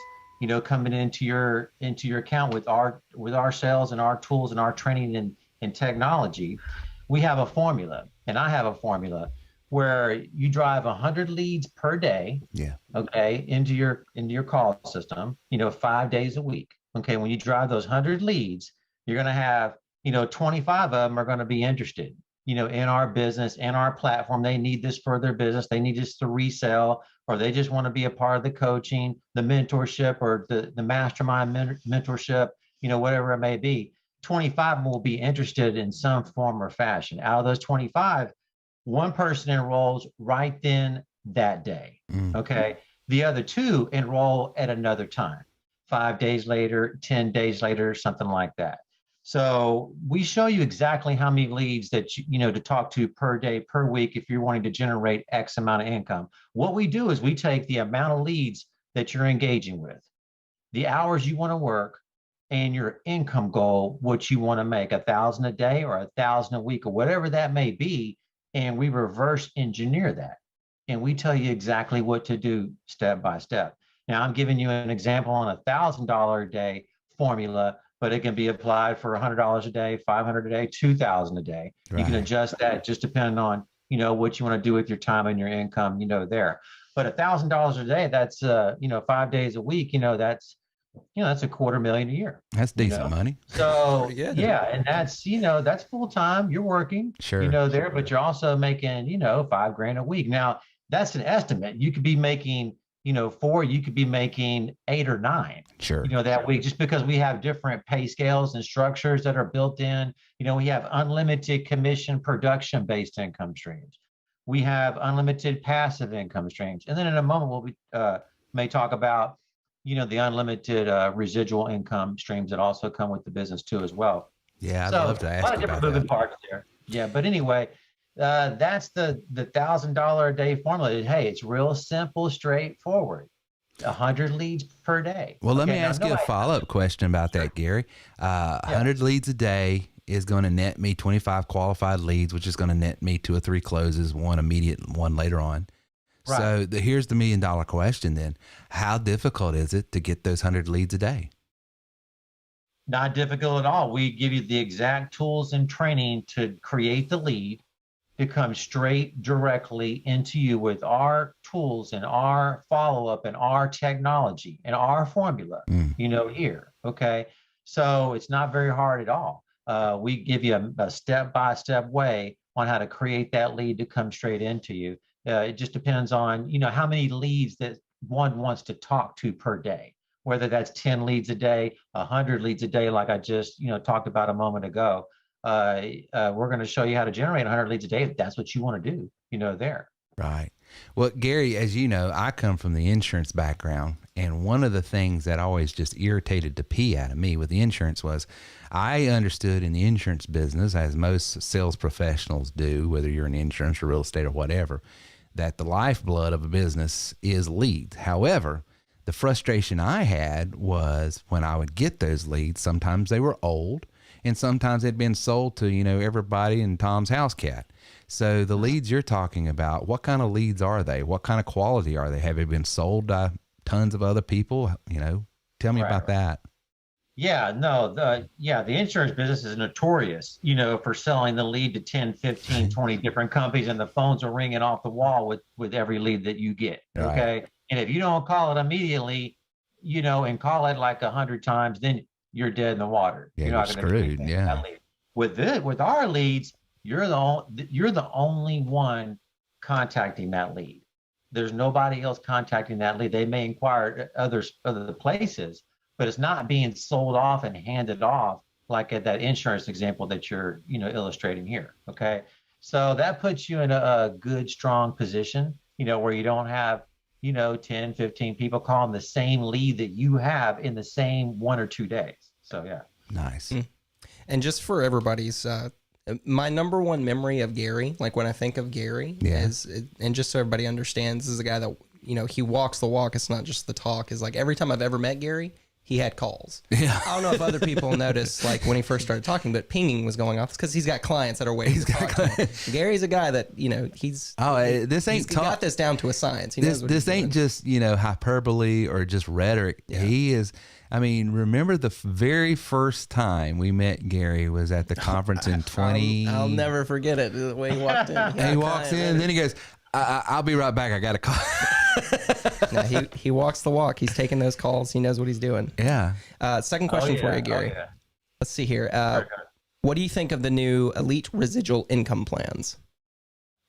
coming into your account with our sales and our tools and our training and technology. We have a formula, and I have a formula where you drive 100 leads per day. Yeah. Okay. Into your call system, 5 days a week. Okay. When you drive those 100 leads, you're going to have, 25 of them are going to be interested, in our business and our platform. They need this for their business. They need this to resell, or they just want to be a part of the coaching, the mentorship, or the mastermind mentorship, whatever it may be. 25 will be interested in some form or fashion. Out of those 25, one person enrolls right then that day. Okay. The other 2 enroll at another time, 5 days later, 10 days later, something like that. So we show you exactly how many leads that to talk to per day, per week, if you're wanting to generate X amount of income. What we do is we take the amount of leads that you're engaging with, the hours you want to work, and your income goal, what you want to make, 1,000 a day or 1,000 a week or whatever that may be. And we reverse engineer that. And we tell you exactly what to do step by step. Now, I'm giving you an example on $1,000 a day formula, but it can be applied for $100 a day, $500 a day, $2,000 a day. Right. You can adjust that just depending on, what you want to do with your time and your income, there. But $1,000 a day, that's, 5 days a week, that's that's $250,000 a year. That's decent money. So yeah, and that's that's full time. You're working, Sure. There, but you're also making $5,000 a week. Now that's an estimate. You could be making 4. You could be making 8 or 9. Sure. That week, just because we have different pay scales and structures that are built in. We have unlimited commission production based income streams. We have unlimited passive income streams, and then in a moment we'll may talk about the unlimited residual income streams that also come with the business too as well. Yeah, I'd love to ask you about that. A lot of different moving parts there. Yeah, but anyway, that's the $1,000 a day formula. Hey, it's real simple, straightforward. 100 leads per day. Well, let me ask you a follow-up question about that, Gary. 100 leads a day is going to net me 25 qualified leads, which is going to net me 2 or 3 closes, one immediate and one later on. Right. So here's the $1 million question then. How difficult is it to get those 100 leads a day? Not difficult at all. We give you the exact tools and training to create the lead, to come straight directly into you with our tools and our follow-up and our technology and our formula, here. Okay. So it's not very hard at all. We give you a step-by-step way on how to create that lead to come straight into you. It just depends on, how many leads that one wants to talk to per day, whether that's 10 leads a day, 100 leads a day, like I just, talked about a moment ago. We're going to show you how to generate 100 leads a day if that's what you want to do, there. Right. Well, Gary, as you know, I come from the insurance background, and one of the things that always just irritated the pee out of me with the insurance was I understood in the insurance business, as most sales professionals do, whether you're in insurance or real estate or whatever, that the lifeblood of a business is leads. However, the frustration I had was when I would get those leads, sometimes they were old and sometimes they'd been sold to, everybody in Tom's house cat. So the leads you're talking about, what kind of leads are they? What kind of quality are they? Have they been sold to tons of other people? Tell me about that. Yeah, no, the insurance business is notorious, for selling the lead to 10, 15, 20 different companies, and the phones are ringing off the wall with every lead that you get. Okay. Right. And if you don't call it immediately, and call it like 100 times, then you're dead in the water. Yeah, you're screwed. Yeah. With our leads, you're the only one contacting that lead. There's nobody else contacting that lead. They may inquire at other places, but it's not being sold off and handed off like at that insurance example that you're, illustrating here. Okay. So that puts you in a good, strong position, where you don't have, 10, 15 people calling the same lead that you have in the same 1 or 2 days. So, yeah. Nice. And just for everybody's, my number one memory of Gary, like when I think of Gary, is, and just so everybody understands, this is a guy that, he walks the walk. It's not just the talk. Is like every time I've ever met Gary, he had calls. Yeah. I don't know if other people noticed, like when he first started talking, but pinging was going off. It's because he's got clients that are waiting. Gary's a guy that he's got this down to a science. He knows what this ain't just hyperbole or just rhetoric. Yeah. He is. I mean, remember the very first time we met Gary was at the conference in 20. I'll never forget it. The way he walked in. And he walks in, and then he goes, "I'll be right back. I got a call." No, he walks the walk. He's taking those calls. He knows what he's doing. Yeah. Second question for you, Gary. Let's see here. What do you think of the new Elite Residual Income plans?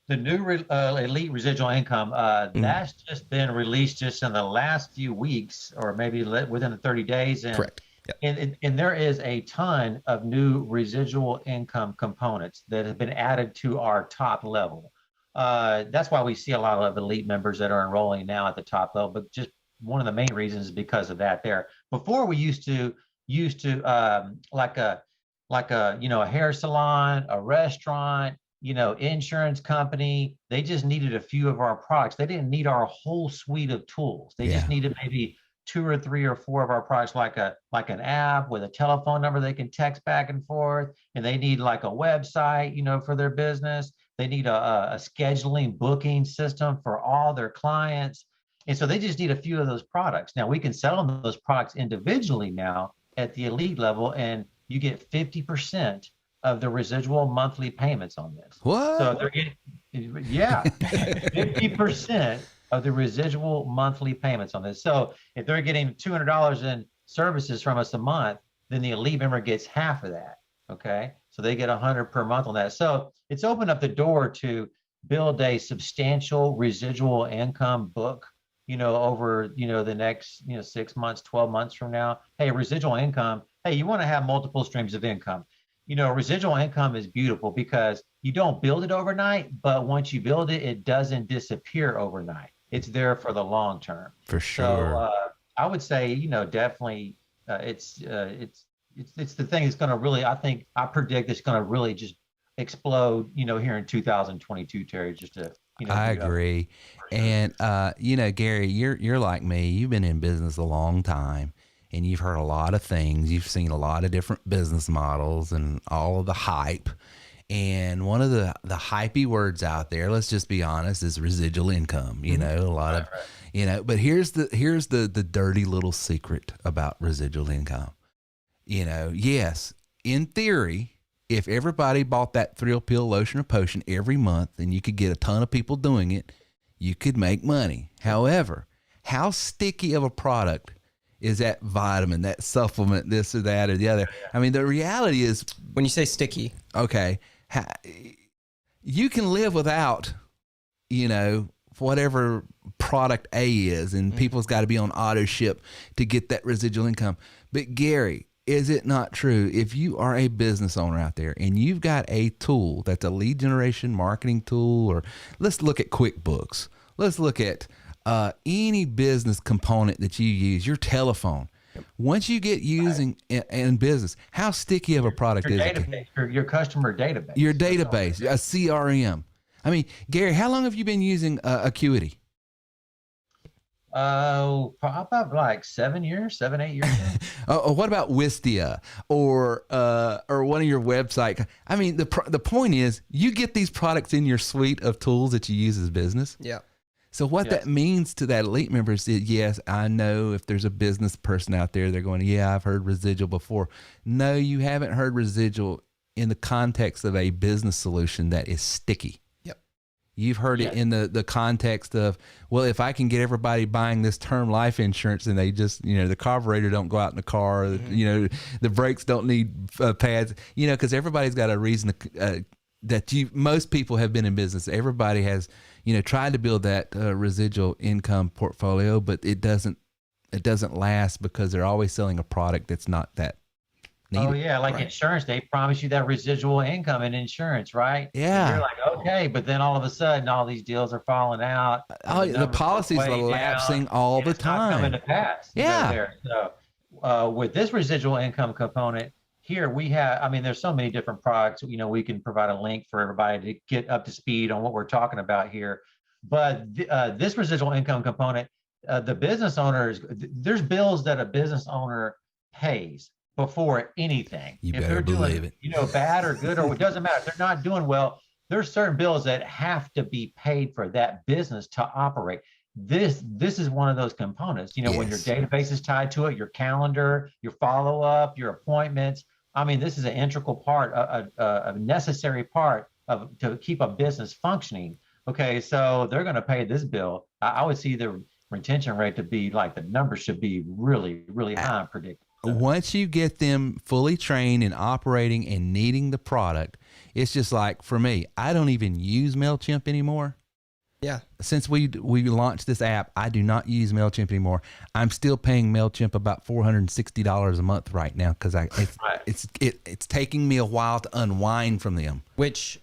The new Elite Residual Income, that's just been released just in the last few weeks, or maybe within the 30 days. And, correct. Yep. And there is a ton of new residual income components that have been added to our top level. That's why we see a lot of elite members that are enrolling now at the top level, but just one of the main reasons is because of that there. Before we used to like a hair salon, a restaurant, insurance company, they just needed a few of our products. They didn't need our whole suite of tools. They just needed maybe 2 or 3 or 4 of our products, like an app with a telephone number they can text back and forth, and they need like a website, for their business. They need a scheduling booking system for all their clients. And so they just need a few of those products. Now we can sell them those products individually now at the elite level, and you get 50% of the residual monthly payments on this. What? So they're getting, 50% of the residual monthly payments on this. So if they're getting $200 in services from us a month, then the elite member gets half of that. Okay. So they get 100 per month on that. So it's opened up the door to build a substantial residual income book, over, the next, 6 months, 12 months from now. Hey, residual income. Hey, you want to have multiple streams of income. Residual income is beautiful because you don't build it overnight, but once you build it, it doesn't disappear overnight. It's there for the long term. For sure. So I would say, definitely it's the thing that's going to really, I predict it's going to really just explode, here in 2022, Terry, just to, I agree. Sure. And, Gary, you're like me. You've been in business a long time. And you've heard a lot of things. You've seen a lot of different business models and all of the hype. And one of the hypey words out there, let's just be honest, is residual income. A lot of, but here's the dirty little secret about residual income. Yes, in theory, if everybody bought that thrill pill, lotion, or potion every month, and you could get a ton of people doing it, you could make money. However, how sticky of a product is that vitamin, that supplement, this or that or the other? I mean, the reality is, when you say sticky, okay, you can live without, whatever product A is, and people's got to be on auto ship to get that residual income. But Gary, is it not true, if you are a business owner out there and you've got a tool that's a lead generation marketing tool, or let's look at QuickBooks, let's look at any business component that you use, your telephone. Once you get using in business, how sticky of a product is it? Your customer database. Your database, a CRM. I mean, Gary, how long have you been using Acuity? About like 7 years, 8 years. What about Wistia or one of your website? I mean, the point is, you get these products in your suite of tools that you use as business. Yeah. So what that means to that elite member is, yes, I know if there's a business person out there, they're going, yeah, I've heard residual before. No, you haven't heard residual in the context of a business solution that is sticky. Yep. You've heard it in the context of, well, if I can get everybody buying this term life insurance and they just, the carburetor don't go out in the car, the brakes don't need pads, because everybody's got a reason to, most people have been in business. Everybody has, tried to build that residual income portfolio, but it doesn't last because they're always selling a product that's not that needed. Oh yeah, like insurance, they promise you that residual income in insurance, right? Yeah. And you're like, okay, but then all of a sudden, all these deals are falling out. Oh, the policies are lapsing all the time. Not coming to pass. Yeah. So with this residual income component, here we have, there's so many different products, we can provide a link for everybody to get up to speed on what we're talking about here. But this residual income component, the business owners, there's bills that a business owner pays before anything. You if better they're believe doing, it. Bad or good, or it doesn't matter. If they're not doing well, there's certain bills that have to be paid for that business to operate. This is one of those components, when your database is tied to it, your calendar, your follow-up, your appointments. This is an integral part, a necessary part to keep a business functioning. Okay, so they're going to pay this bill. I would see the retention rate to be like, the number should be really, really high and predictable. Once you get them fully trained and operating and needing the product, it's just like, for me, I don't even use MailChimp anymore. Yeah. Since we launched this app, I do not use MailChimp anymore. I'm still paying MailChimp about $460 a month right now because it's taking me a while to unwind from them. Which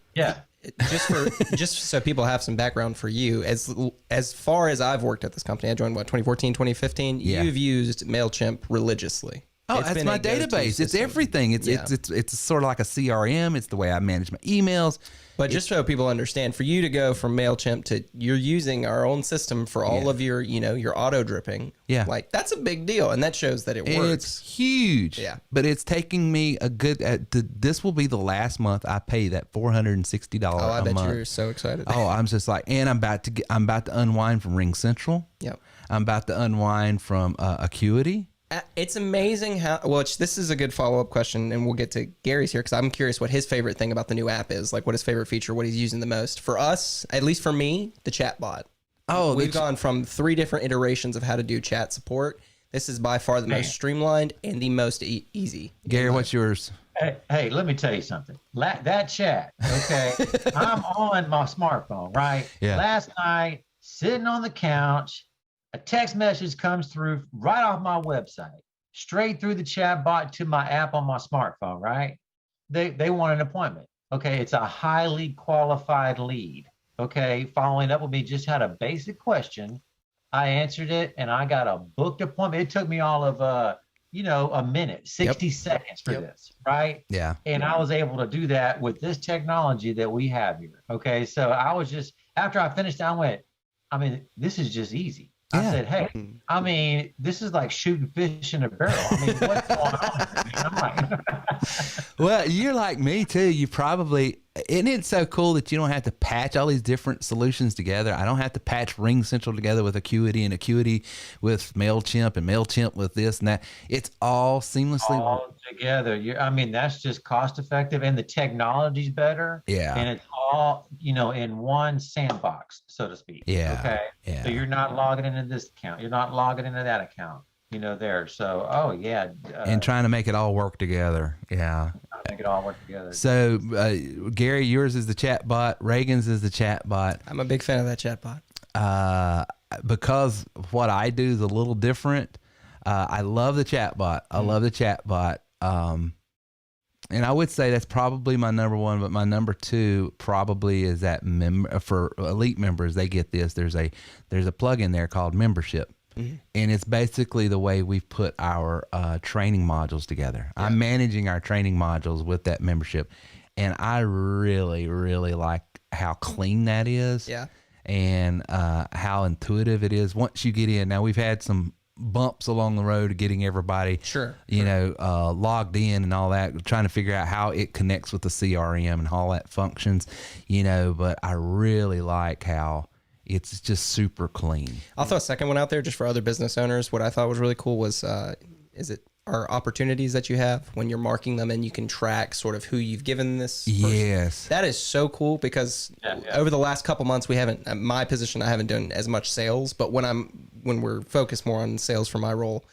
just so people have some background for you, as far as I've worked at this company, I joined 2014, 2015. Yeah. You've used MailChimp religiously. Oh, It's that's been my a go-to database. It's system. everything. It's sort of like a CRM. It's the way I manage my emails. But just so people understand, for you to go from MailChimp to you're using our own system for all of your, your auto dripping. Yeah. Like, that's a big deal. And that shows that it works. It's huge. Yeah. But it's taking me a good, this will be the last month I pay that $460 a month. Oh, I bet you're so excited. Oh, I'm just like, and I'm about to unwind from Ring Central. Yep. I'm about to unwind from Acuity. It's amazing how, this is a good follow-up question, and we'll get to Gary's here because I'm curious what his favorite thing about the new app is, like what his favorite feature, what he's using the most. For us, at least for me, the chat bot. Oh, we've gone from 3 different iterations of how to do chat support. This is by far the most streamlined and the most easy. Gary, what's yours? Hey, let me tell you something. That chat, okay? I'm on my smartphone, right? Yeah. Last night, sitting on the couch, a text message comes through right off my website, straight through the chat bot to my app on my smartphone, right? They want an appointment. Okay, it's a highly qualified lead. Okay, following up with me, just had a basic question. I answered it, and I got a booked appointment. It took me all of a minute, 60 seconds for this, right? Yeah. And I was able to do that with this technology that we have here. Okay, so I was just, after I finished, I went, I mean, this is just easy. I said, hey, I mean, this is like shooting fish in a barrel. I mean, what's going on here, man? I'm like, well, you're like me too. You probably, isn't it so cool that you don't have to patch all these different solutions together? I don't have to patch Ring Central together with Acuity and Acuity with MailChimp and MailChimp with this and that. It's all seamlessly all together. I mean, that's just cost effective, and the technology's better. Yeah. And it's all, in one sandbox, so to speak. Yeah. Okay. Yeah. So you're not logging into this account. You're not logging into that account, there. So, oh, yeah. And trying to make it all work together. Yeah. Make it all work together. So, Gary, yours is the chat bot. Reagan's is the chat bot. I'm a big fan of that chat bot. Because what I do is a little different. I love the chat bot. I love the chat bot. And I would say that's probably my number one, but my number two probably is that for elite members, they get this. There's a plugin there called Membership. Mm-hmm. And it's basically the way we've put our training modules together. Yeah. I'm managing our training modules with that membership. And I really, really like how clean that is. Yeah. And how intuitive it is once you get in. Now, we've had some bumps along the road of getting everybody, logged in and all that, trying to figure out how it connects with the CRM and all that functions, but I really like how it's just super clean. I'll throw a second one out there just for other business owners. What I thought was really cool was, are opportunities that you have when you're marking them, and you can track sort of who you've given this person. Yes. That is so cool, because over the last couple months, we haven't, my position, I haven't done as much sales, but when we're focused more on sales for my role,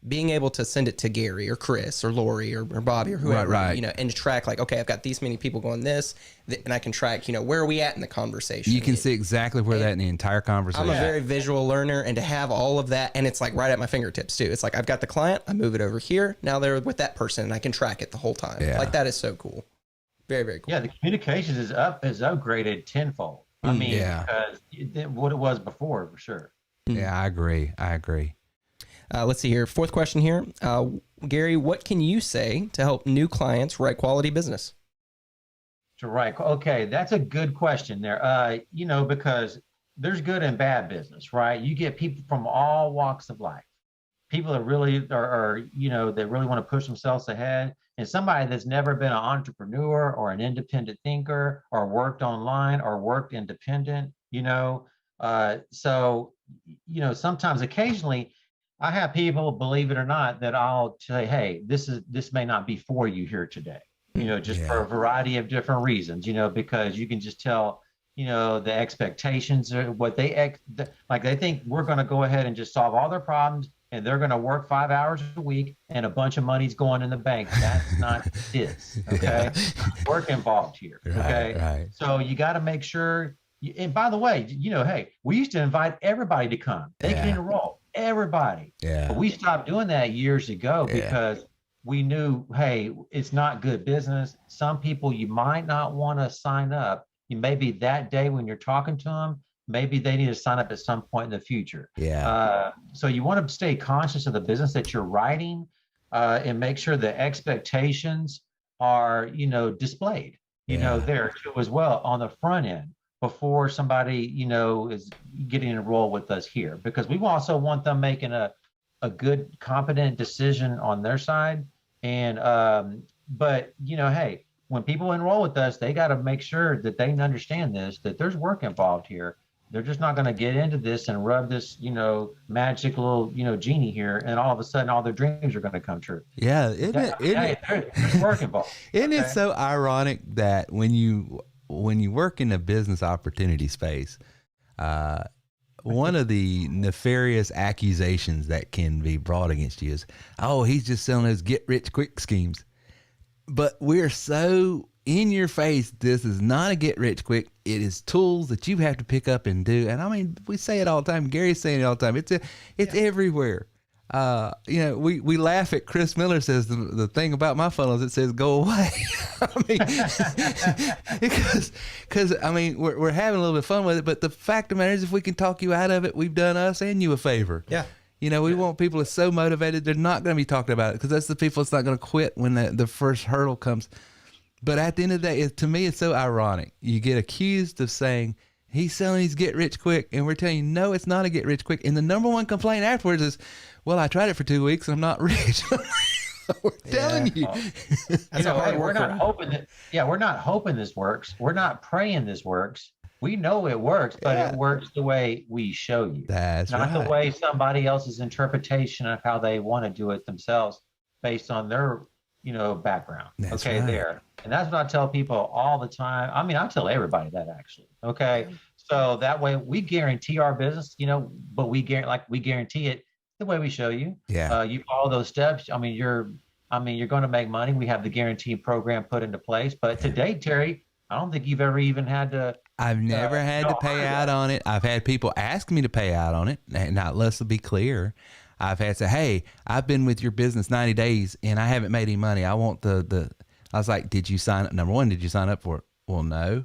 being able to send it to Gary or Chris or Lori or Bobby or whoever, right. And track like, okay, I've got these many people going this, and I can track, where are we at in the conversation? You can see exactly where that in the entire conversation. I'm a very visual learner, and to have all of that, and it's like right at my fingertips too. It's like, I've got the client, I move it over here, now they're with that person, and I can track it the whole time. Yeah. Like, that is so cool. Very, very cool. Yeah, the communications is upgraded tenfold. I mean, because what it was before, for sure. Yeah, I agree. Let's see here. Fourth question here. Gary, what can you say to help new clients write quality business? Okay, that's a good question there. Because there's good and bad business, right? You get people from all walks of life. People that really are that really want to push themselves ahead. And somebody that's never been an entrepreneur or an independent thinker or worked online or worked independent, sometimes occasionally I have people, believe it or not, that I'll say, hey, this may not be for you here today, for a variety of different reasons, because you can just tell, the expectations are what they think we're going to go ahead and just solve all their problems, and they're going to work 5 hours a week and a bunch of money's going in the bank. That's not this. Okay. Work involved here. Okay. Right. So you got to make sure. And by the way, hey, we used to invite everybody to come. They can enroll. Everybody. Yeah. But we stopped doing that years ago because we knew, hey, it's not good business. Some people you might not want to sign up. Maybe that day when you're talking to them, maybe they need to sign up at some point in the future. Yeah. So you want to stay conscious of the business that you're writing, and make sure the expectations are, displayed, there too as well on the front end, before somebody, is getting enrolled with us here, because we also want them making a good, competent decision on their side. And, but hey, when people enroll with us, they got to make sure that they understand that there's work involved here. They're just not going to get into this and rub this, magic little, genie here, and all of a sudden all their dreams are going to come true. Yeah. There's work involved. Isn't it so ironic that when you work in the business opportunity space, one of the nefarious accusations that can be brought against you is, oh, he's just selling those get rich quick schemes. But we're so in your face. This is not a get rich quick. It is tools that you have to pick up and do. And I mean, we say it all the time. Gary's saying it all the time. It's everywhere. We laugh at Chris Miller says the thing about my funnels, it says go away. I mean, because I mean, we're having a little bit of fun with it, but the fact of the matter is, if we can talk you out of it, we've done us and you a favor. Yeah. We want people that's so motivated, they're not going to be talking about it, because that's the people that's not going to quit when the first hurdle comes. But at the end of the day, to me, it's so ironic. You get accused of saying, he's selling these get rich quick, and we're telling you, no, it's not a get rich quick. And the number one complaint afterwards is, well, I tried it for 2 weeks and I'm not rich. We're telling you. We're not hoping this works. We're not praying this works. We know it works, but it works the way we show you. That's not right. the way somebody else's interpretation of how they want to do it themselves based on their, background. That's right. there. And that's what I tell people all the time. I mean, I tell everybody that, actually. Okay. So that way we guarantee our business, but we guarantee it the way we show you. Yeah. You follow those steps. I mean, you're going to make money. We have the guarantee program put into place. But to date, Terry, I don't think you've ever even had to. I've never had to pay out on it. I've had people ask me to pay out on it. Now, let's be clear. I've had to say, hey, I've been with your business 90 days and I haven't made any money. I want I was like, did you sign up? Number one, did you sign up for it? Well, no.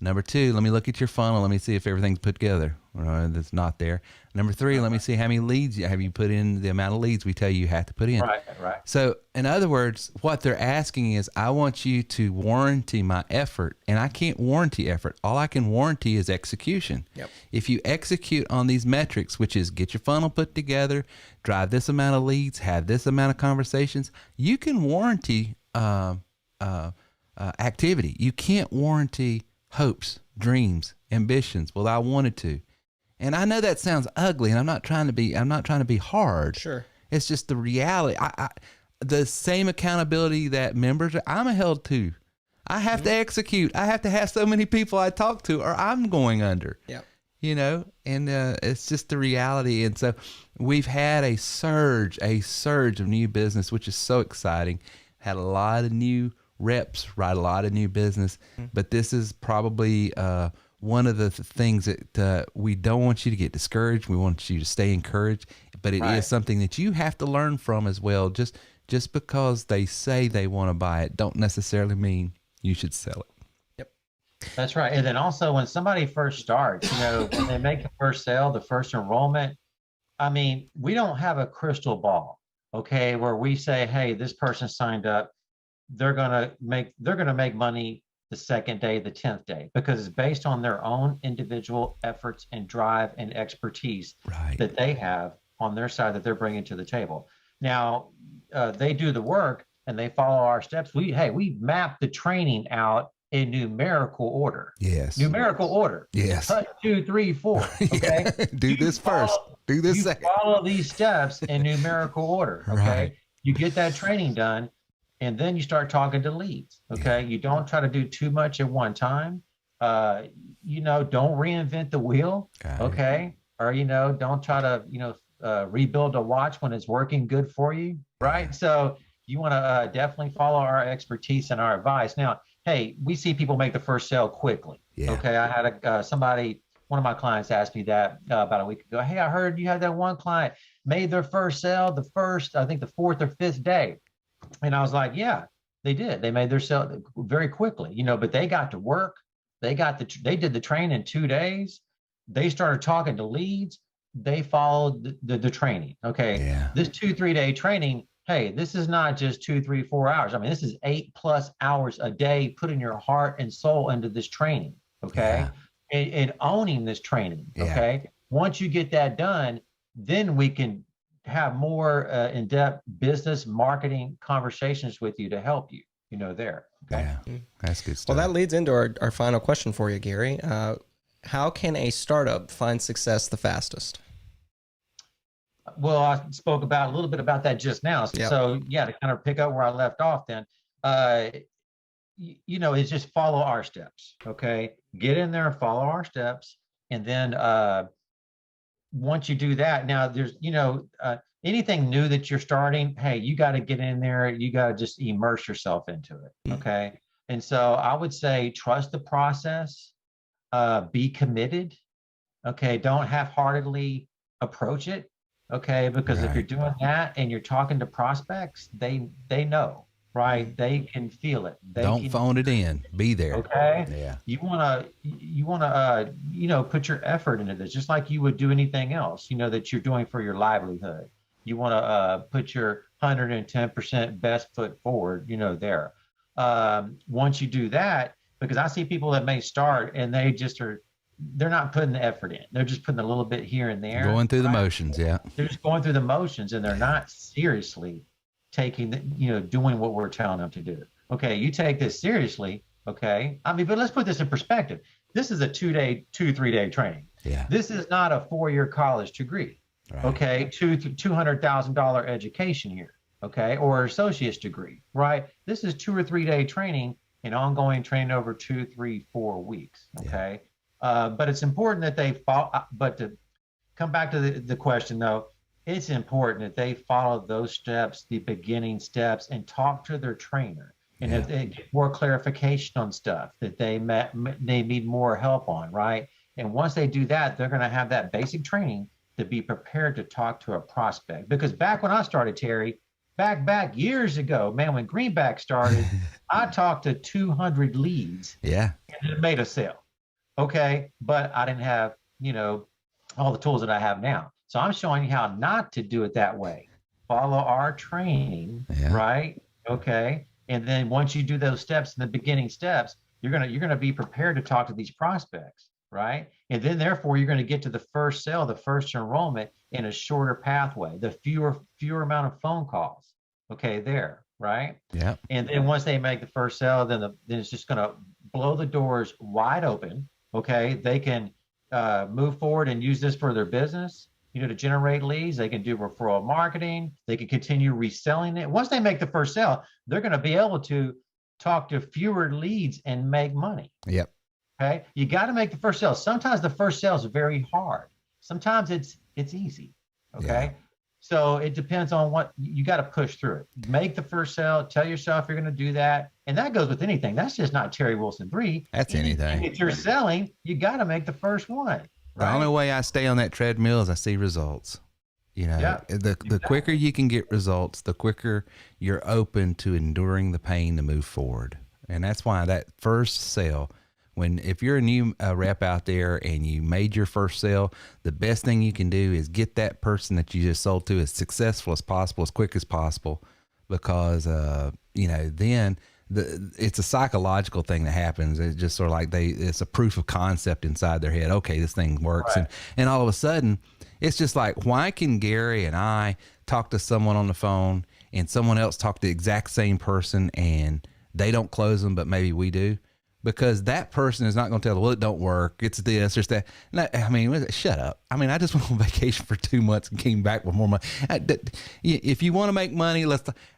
Number two, let me look at your funnel. Let me see if everything's put together. That's not there. Number three, let me see how many leads have you put in, the amount of leads we tell you have to put in. Right. So in other words, what they're asking is, I want you to warranty my effort, and I can't warranty effort. All I can warranty is execution. Yep. If you execute on these metrics, which is get your funnel put together, drive this amount of leads, have this amount of conversations, you can warranty activity. You can't warranty hopes, dreams, ambitions. Well, I wanted to. And I know that sounds ugly, and I'm not trying to be hard. Sure. It's just the reality. The same accountability that members I'm held to. I have to execute. I have to have so many people I talk to, or I'm going under. Yep. And it's just the reality. And so we've had a surge of new business, which is so exciting. Had a lot of new reps, write a lot of new business, but this is probably one of the things that we don't want you to get discouraged. We want you to stay encouraged, but it is something that you have to learn from as well. Just because they say they want to buy it, don't necessarily mean you should sell it. Yep, that's right. And then also, when somebody first starts, when they make the first sale, the first enrollment, I mean, we don't have a crystal ball, okay, where we say, hey, this person signed up, they're gonna make money the second day, the 10th day, because it's based on their own individual efforts and drive and expertise that they have on their side that they're bringing to the table. Now, they do the work and they follow our steps. We map the training out in numerical order. Yes. Numerical order. Yes. 1, 2, 3, 4. Okay. Do this first. Do this second. Follow these steps in numerical order. Okay. Right. You get that training done. And then you start talking to leads, okay? You don't try to do too much at one time. Don't reinvent the wheel, okay? Or, don't try to, rebuild a watch when it's working good for you, right? So you want to definitely follow our expertise and our advice. Now, hey, we see people make the first sale quickly, okay? I had one of my clients asked me that about a week ago. Hey, I heard you had that one client made their first sale I think the 4th or 5th day. And I was like, yeah, they did. They made their sale very quickly, but they got to work. They did the train in 2 days. They started talking to leads. They followed the training. Okay. Yeah. This 2-3 day training. Hey, this is not just 2, 3, 4 hours. I mean, this is 8+ hours a day, putting your heart and soul into this training. Okay. Yeah. And owning this training. Okay. Once you get that done, then we can have more in-depth business marketing conversations with you to help you, there. Okay. Yeah, that's good stuff. Well, that leads into our final question for you, Gary. How can a startup find success the fastest? Well, I spoke a little bit about that just now. So to kind of pick up where I left off then, it's just follow our steps. Okay. Get in there and follow our steps. And then, once you do that, now there's, anything new that you're starting, hey, you got to get in there. You got to just immerse yourself into it. Okay. And so I would say, trust the process, be committed. Okay. Don't half-heartedly approach it. Okay. Because if you're doing that and you're talking to prospects, they know, right? They can feel it. Don't phone it in. Be there. Okay. Yeah. You want to, put your effort into this, just like you would do anything else, that you're doing for your livelihood. You want to put your 110% best foot forward, there. Once you do that, because I see people that may start and they're not putting the effort in. They're just putting a little bit here and there. Going through the motions. Yeah. They're just going through the motions, and they're not seriously taking doing what we're telling them to do. Okay. You take this seriously. Okay. But let's put this in perspective. This is a 3-day training. Yeah. This is not a 4-year college degree. Right. Okay. $200,000 education here. Okay. Or associate's degree, right? This is 2 or 3 day training and ongoing training over 2, 3, 4 weeks. Okay. Yeah. But it's important that they follow, but to come back to the question though, it's important that they follow those steps, the beginning steps, and talk to their trainer. And if they get more clarification on stuff that they need more help on, right? And once they do that, they're going to have that basic training to be prepared to talk to a prospect. Because back when I started, Terry, back years ago, man, when Greenbacks started, I talked to 200 leads. Yeah. And it made a sale. Okay. But I didn't have, all the tools that I have now. So I'm showing you how not to do it that way. Follow our training, right? Okay. And then once you do those steps, in the beginning steps, you're gonna be prepared to talk to these prospects, right? And then therefore you're gonna get to the first sale, the first enrollment in a shorter pathway, the fewer amount of phone calls. Okay, there, right? Yeah. And then once they make the first sale, then it's just gonna blow the doors wide open. Okay, they can move forward and use this for their business. To generate leads. They can do referral marketing. They can continue reselling it. Once they make the first sale, they're going to be able to talk to fewer leads and make money. Yep. Okay. You got to make the first sale. Sometimes the first sale is very hard. Sometimes it's easy. Okay. Yeah. So it depends on what you got to push through it. Make the first sale. Tell yourself you're going to do that. And that goes with anything. That's just not Terry Wilson 3. That's anything. If you're selling, you got to make the first one. The only way I stay on that treadmill is I see results. The quicker you can get results, the quicker you're open to enduring the pain to move forward. And that's why that first sale, if you're a new rep out there and you made your first sale, the best thing you can do is get that person that you just sold to as successful as possible, as quick as possible, because, then it's a psychological thing that happens. It's just sort of like it's a proof of concept inside their head. Okay, this thing works. Right. And all of a sudden it's just like, why can Gary and I talk to someone on the phone and someone else talk to the exact same person and they don't close them, but maybe we do? Because that person is not going to tell them, well, it don't work. It's this, it's that. No, shut up. I just went on vacation for 2 months and came back with more money. If you want to make money,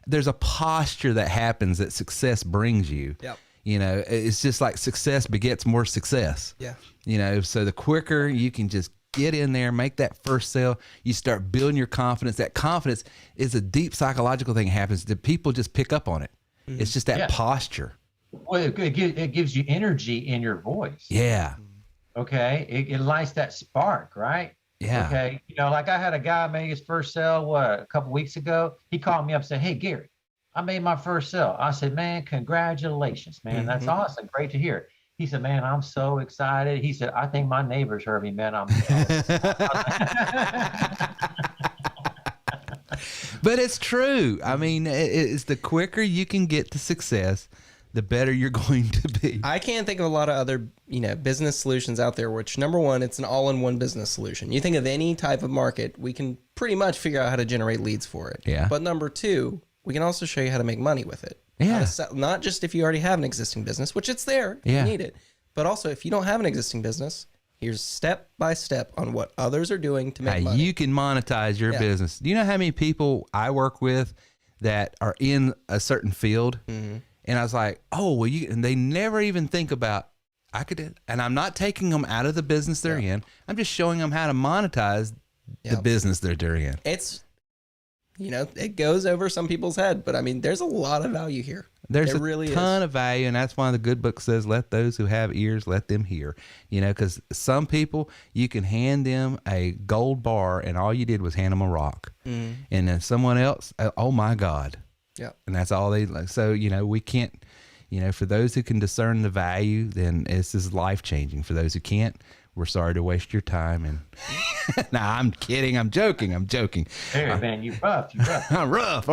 there's a posture that happens that success brings you. Yep. It's just like success begets more success. Yeah. So the quicker you can just get in there, make that first sale, you start building your confidence. That confidence is a deep psychological thing that happens that people just pick up on it. Mm-hmm. It's just that posture. Well, it gives you energy in your voice. Yeah. Okay. It lights that spark, right? Yeah. Okay. Like I had a guy make his first sale, a couple weeks ago. He called me up and said, "Hey, Gary, I made my first sale." I said, "Man, congratulations, man. Mm-hmm. That's awesome. Great to hear." He said, "Man, I'm so excited." He said, "I think my neighbors heard me, man. I'm But it's true. It's the quicker you can get to success, the better you're going to be. I can't think of a lot of other, business solutions out there, which number one, it's an all-in-one business solution. You think of any type of market, we can pretty much figure out how to generate leads for it. Yeah. But number two, we can also show you how to make money with it. Yeah. Not just if you already have an existing business, which it's there, if you need it, but also if you don't have an existing business, here's step by step on what others are doing to make money. You can monetize your business. Do you know how many people I work with that are in a certain field? Mm-hmm. And I was like, and they never even think about, and I'm not taking them out of the business they're in. I'm just showing them how to monetize the business that they're in. It's, it goes over some people's head, but I mean, there's a lot of value here. There's there a really ton of value, and that's why the good book says, let those who have ears, let them hear. Because some people, you can hand them a gold bar, and all you did was hand them a rock. And then someone else, oh my God. Yeah. And that's all they like. So, we can't, for those who can discern the value, then this is life-changing. For those who can't, we're sorry to waste your time. And nah, I'm kidding. I'm joking. Hey, man, you rough. I'm rough.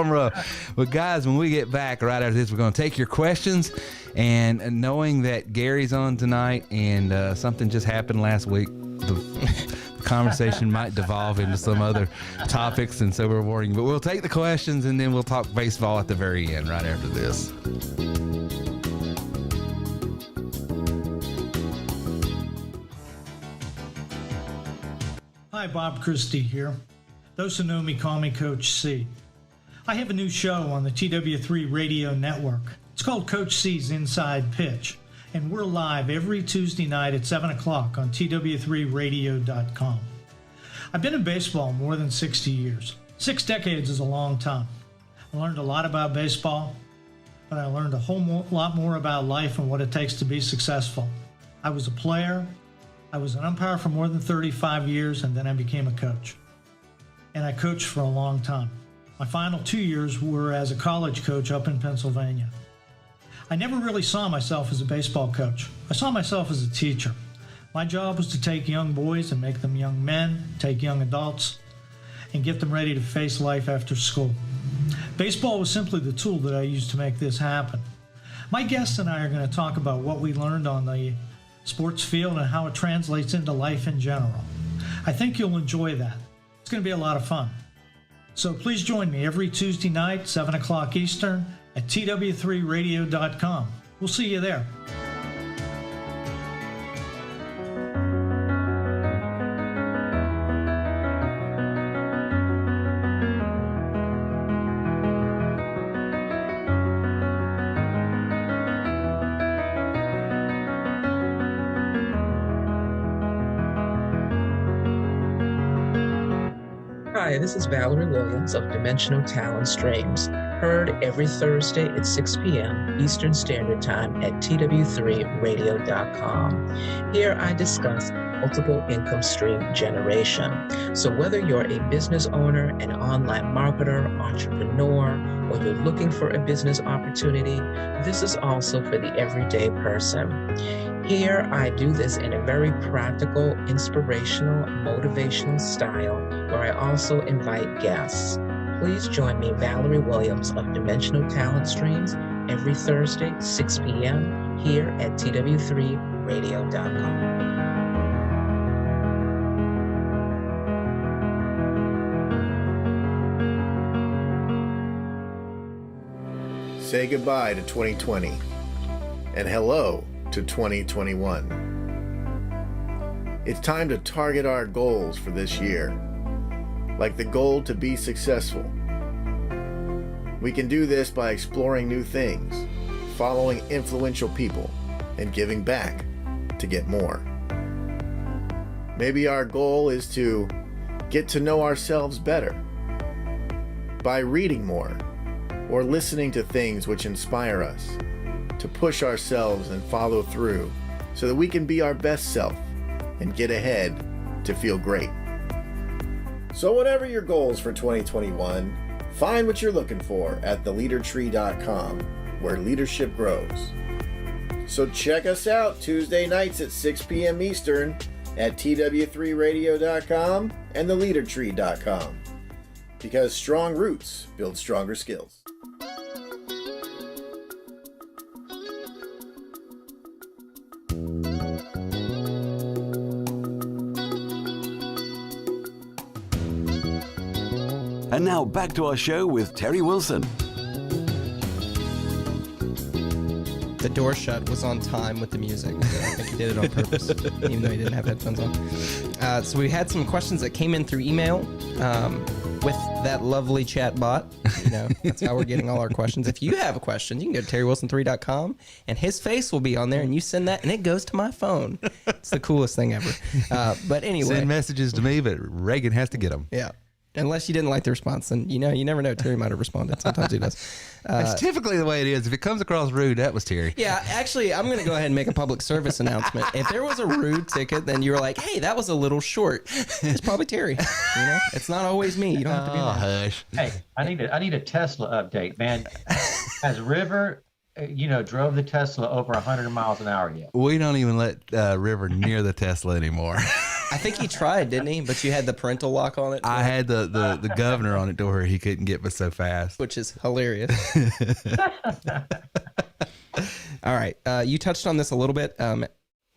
But guys, when we get back right after this, we're going to take your questions. And knowing that Gary's on tonight and something just happened last week, the conversation might devolve into some other topics. And so we're warning. But we'll take the questions and then we'll talk baseball at the very end right after this. Hi, Bob Christie here. Those who know me call me Coach C. I have a new show on the TW3 Radio Network. It's called Coach C's Inside Pitch, and we're live every Tuesday night at 7 o'clock on tw3radio.com. I've been in baseball more than 60 years. 6 decades is a long time. I learned a lot about baseball, but I learned a whole lot more about life and what it takes to be successful. I was a player. I was an umpire for more than 35 years, and then I became a coach. And I coached for a long time. My final 2 years were as a college coach up in Pennsylvania. I never really saw myself as a baseball coach. I saw myself as a teacher. My job was to take young boys and make them young men, take young adults, and get them ready to face life after school. Baseball was simply the tool that I used to make this happen. My guests and I are going to talk about what we learned on the sports field and how it translates into life in general. I think you'll enjoy that. It's going to be a lot of fun. So please join me every Tuesday night, 7 o'clock Eastern, at tw3radio.com. We'll see you there. Hi, this is Valerie Williams of Dimensional Talent Streams, heard every Thursday at 6 p.m. Eastern Standard Time at tw3radio.com. Here I discuss multiple income stream generation. So whether you're a business owner, an online marketer, entrepreneur, or you're looking for a business opportunity, this is also for the everyday person. Here, I do this in a very practical, inspirational, motivational style where I also invite guests. Please join me, Valerie Williams of Dimensional Talent Streams, every Thursday, 6 p.m. here at tw3radio.com. Say goodbye to 2020 and hello to 2021. It's time to target our goals for this year, like the goal to be successful. We can do this by exploring new things, following influential people, and giving back to get more. Maybe our goal is to get to know ourselves better by reading more or listening to things which inspire us, to push ourselves and follow through so that we can be our best self and get ahead to feel great. So whatever your goals for 2021, find what you're looking for at theleadertree.com, where leadership grows. So check us out Tuesday nights at 6 p.m. Eastern at tw3radio.com and theleadertree.com, because strong roots build stronger skills. And now back to our show with Terry Wilson. The door shut was on time with the music. So I think he did it on purpose, even though he didn't have headphones on. So we had some questions that came in through email with that lovely chat bot. That's how we're getting all our questions. If you have a question, you can go to terrywilson3.com, and his face will be on there, and you send that, and it goes to my phone. It's the coolest thing ever. But anyway. Send messages to me, but Reagan has to get them. Yeah. Unless you didn't like the response, and you never know. Terry might have responded. Sometimes he does. That's typically the way it is. If it comes across rude, that was Terry. Yeah, actually, I'm going to go ahead and make a public service announcement. If there was a rude ticket, then you were like, "Hey, that was a little short." It's probably Terry. It's not always me. You don't have to be. Hush. Hey, I need a Tesla update, man. Has River, drove the Tesla over 100 miles an hour yet? We don't even let River near the Tesla anymore. I think he tried, didn't he? But you had the parental lock on it. I had the governor on it to where he couldn't get but so fast, which is hilarious. All right, you touched on this a little bit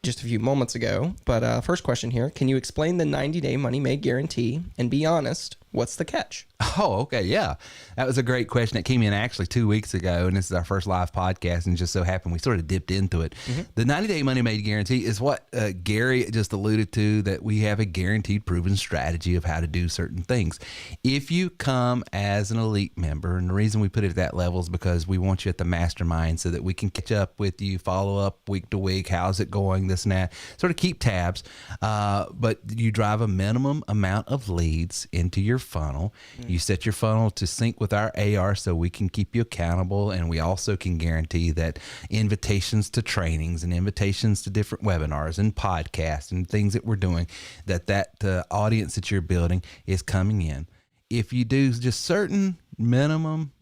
just a few moments ago, but first question here: can you explain the 90-day money-made guarantee and be honest? What's the catch? Oh, okay. Yeah. That was a great question. It came in actually 2 weeks ago, and this is our first live podcast, and just so happened we sort of dipped into it. Mm-hmm. The 90-day money-made guarantee is what Gary just alluded to, that we have a guaranteed proven strategy of how to do certain things. If you come as an elite member, and the reason we put it at that level is because we want you at the mastermind so that we can catch up with you, follow up week to week, how's it going, this and that, sort of keep tabs. But you drive a minimum amount of leads into your funnel. You set your funnel to sync with our AR so we can keep you accountable, and we also can guarantee that invitations to trainings and invitations to different webinars and podcasts and things that we're doing, that audience that you're building is coming in. If you do just certain minimum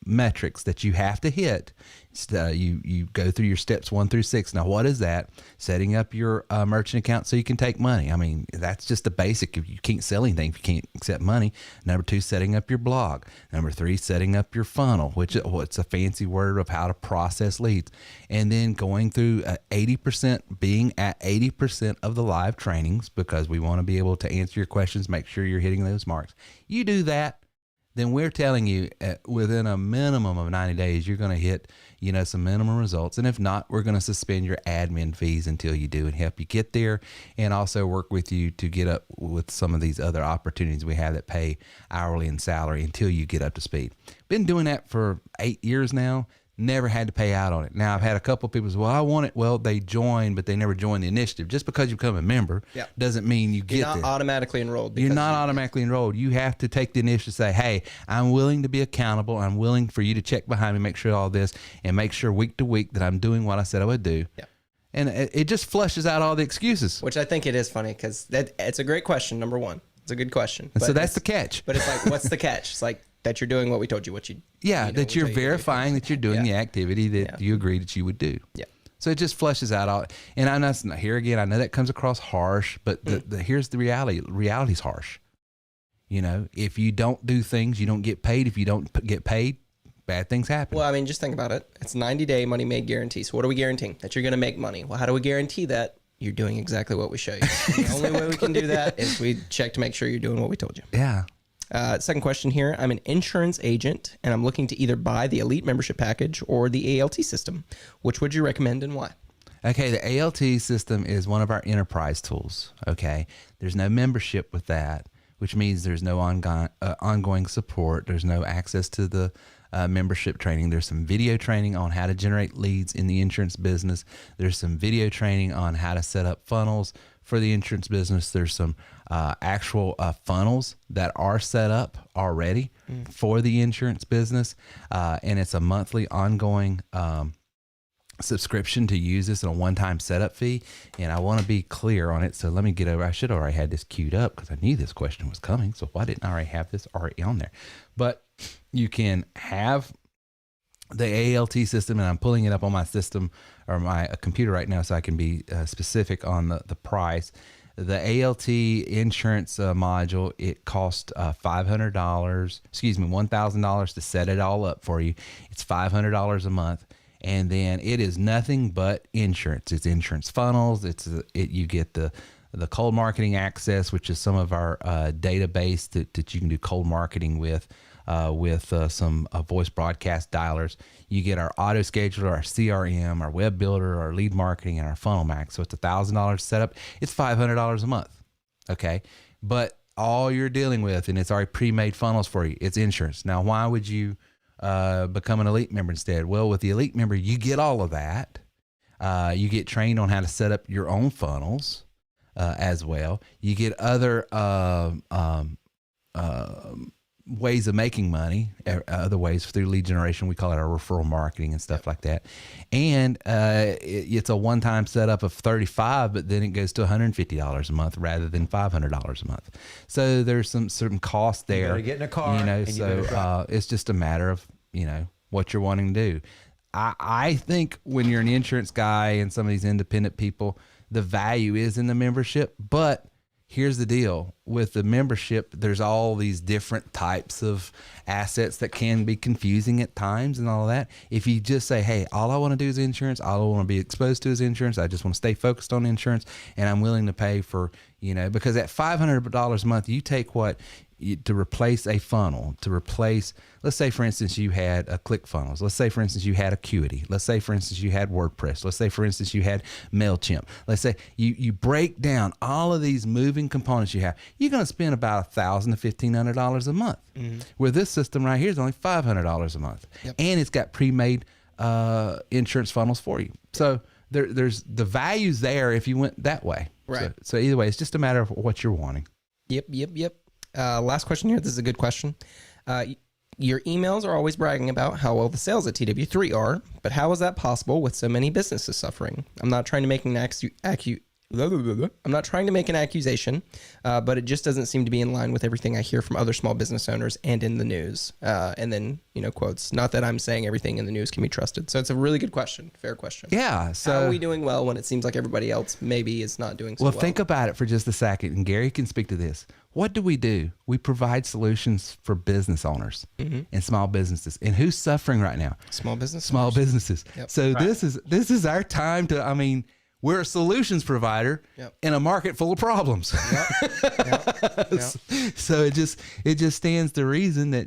metrics that you have to hit, you go through your steps 1 through 6. Now, what is that? Setting up your merchant account so you can take money. I mean, that's just the basic. If you can't sell anything, if you can't accept money. Number 2, setting up your blog. Number 3, setting up your funnel, which it's a fancy word of how to process leads. And then going through 80%, being at 80% of the live trainings, because we want to be able to answer your questions, make sure you're hitting those marks. You do that, then we're telling you within a minimum of 90 days, you're going to hit, some minimum results. And if not, we're going to suspend your admin fees until you do and help you get there, and also work with you to get up with some of these other opportunities we have that pay hourly and salary until you get up to speed. Been doing that for 8 years now. Never had to pay out on it. Now, I've had a couple of people say, well, I want it. Well, they joined, but they never joined the initiative. Just because you become a member doesn't mean you get there. You're not automatically enrolled. You're not automatically enrolled. You have to take the initiative to say, hey, I'm willing to be accountable. I'm willing for you to check behind me, make sure all this, and make sure week to week that I'm doing what I said I would do. Yeah. And it just flushes out all the excuses. Which I think it is funny, because it's a great question, number one. It's a good question. And so that's the catch. But it's like, what's the catch? It's like, that you're doing what we told you, that you're verifying that you're doing the activity that you agreed that you would do. Yeah. So it just flushes out all. And I know, here again, I know that comes across harsh, but here's the reality. Reality's harsh. If you don't do things, you don't get paid. If you don't get paid, bad things happen. Well, I mean, just think about it. It's 90-day money-made guarantee. So what are we guaranteeing? That you're going to make money. Well, how do we guarantee that? You're doing exactly what we show you. Exactly. The only way we can do that is we check to make sure you're doing what we told you. Yeah. Second question here. I'm an insurance agent, and I'm looking to either buy the Elite membership package or the ALT system. Which would you recommend and why? Okay, the ALT system is one of our enterprise tools. Okay, there's no membership with that, which means there's no ongoing support. There's no access to the membership training. There's some video training on how to generate leads in the insurance business. There's some video training on how to set up funnels for the insurance business. There's some actual funnels that are set up already for the insurance business. And it's a monthly ongoing subscription to use this and a one-time setup fee. And I want to be clear on it. So let me get over. I should have already had this queued up because I knew this question was coming. So why didn't I already have this already on there? But you can have the ALT system, and I'm pulling it up on my system or my computer right now so I can be specific on the price. The ALT insurance module, it costs $1,000 to set it all up for you. It's $500 a month. And then it is nothing but insurance. It's insurance funnels. You get the cold marketing access, which is some of our database that you can do cold marketing with. with some voice broadcast dialers. You get our auto scheduler, our CRM, our web builder, our lead marketing, and our funnel max. So it's $1,000 setup. It's $500 a month. Okay. But all you're dealing with, and it's already pre-made funnels for you, it's insurance. Now, why would you become an elite member instead? Well, with the elite member, you get all of that. You get trained on how to set up your own funnels as well. You get other ways of making money, other ways through lead generation. We call it our referral marketing and stuff like that. And it's a one-time setup of $35, but then it goes to $150 a month rather than $500 a month. So there's some cost there. You better get in a car. So it's just a matter of, what you're wanting to do. I think when you're an insurance guy and some of these independent people, the value is in the membership, but here's the deal with the membership. There's all these different types of assets that can be confusing at times and all of that. If you just say, hey, all I want to do is insurance, all I want to be exposed to is insurance, I just want to stay focused on insurance, and I'm willing to pay for, because at $500 a month, you take to replace a funnel, to replace, let's say, for instance, you had a ClickFunnels. Let's say, for instance, you had Acuity. Let's say, for instance, you had WordPress. Let's say, for instance, you had MailChimp. Let's say you break down all of these moving components you have. You're going to spend about $1,000 to $1,500 a month. Mm-hmm. Where this system right here is only $500 a month. Yep. And it's got pre-made insurance funnels for you. So there's the values there if you went that way. Right. So either way, it's just a matter of what you're wanting. Yep. Last question here. This is a good question. Your emails are always bragging about how well the sales at TW3 are, but how is that possible with so many businesses suffering? I'm not trying to make an accusation, but it just doesn't seem to be in line with everything I hear from other small business owners and in the news. And then, quotes, not that I'm saying everything in the news can be trusted. So it's a really good question. Fair question. Yeah. So how are we doing well when it seems like everybody else maybe is not doing so well? Well, think about it for just a second, and Gary can speak to this. What do? We provide solutions for business owners and small businesses. And who's suffering right now? Small businesses. Small businesses. Yep. So this is our time to, we're a solutions provider in a market full of problems. Yep. So it just stands to reason that,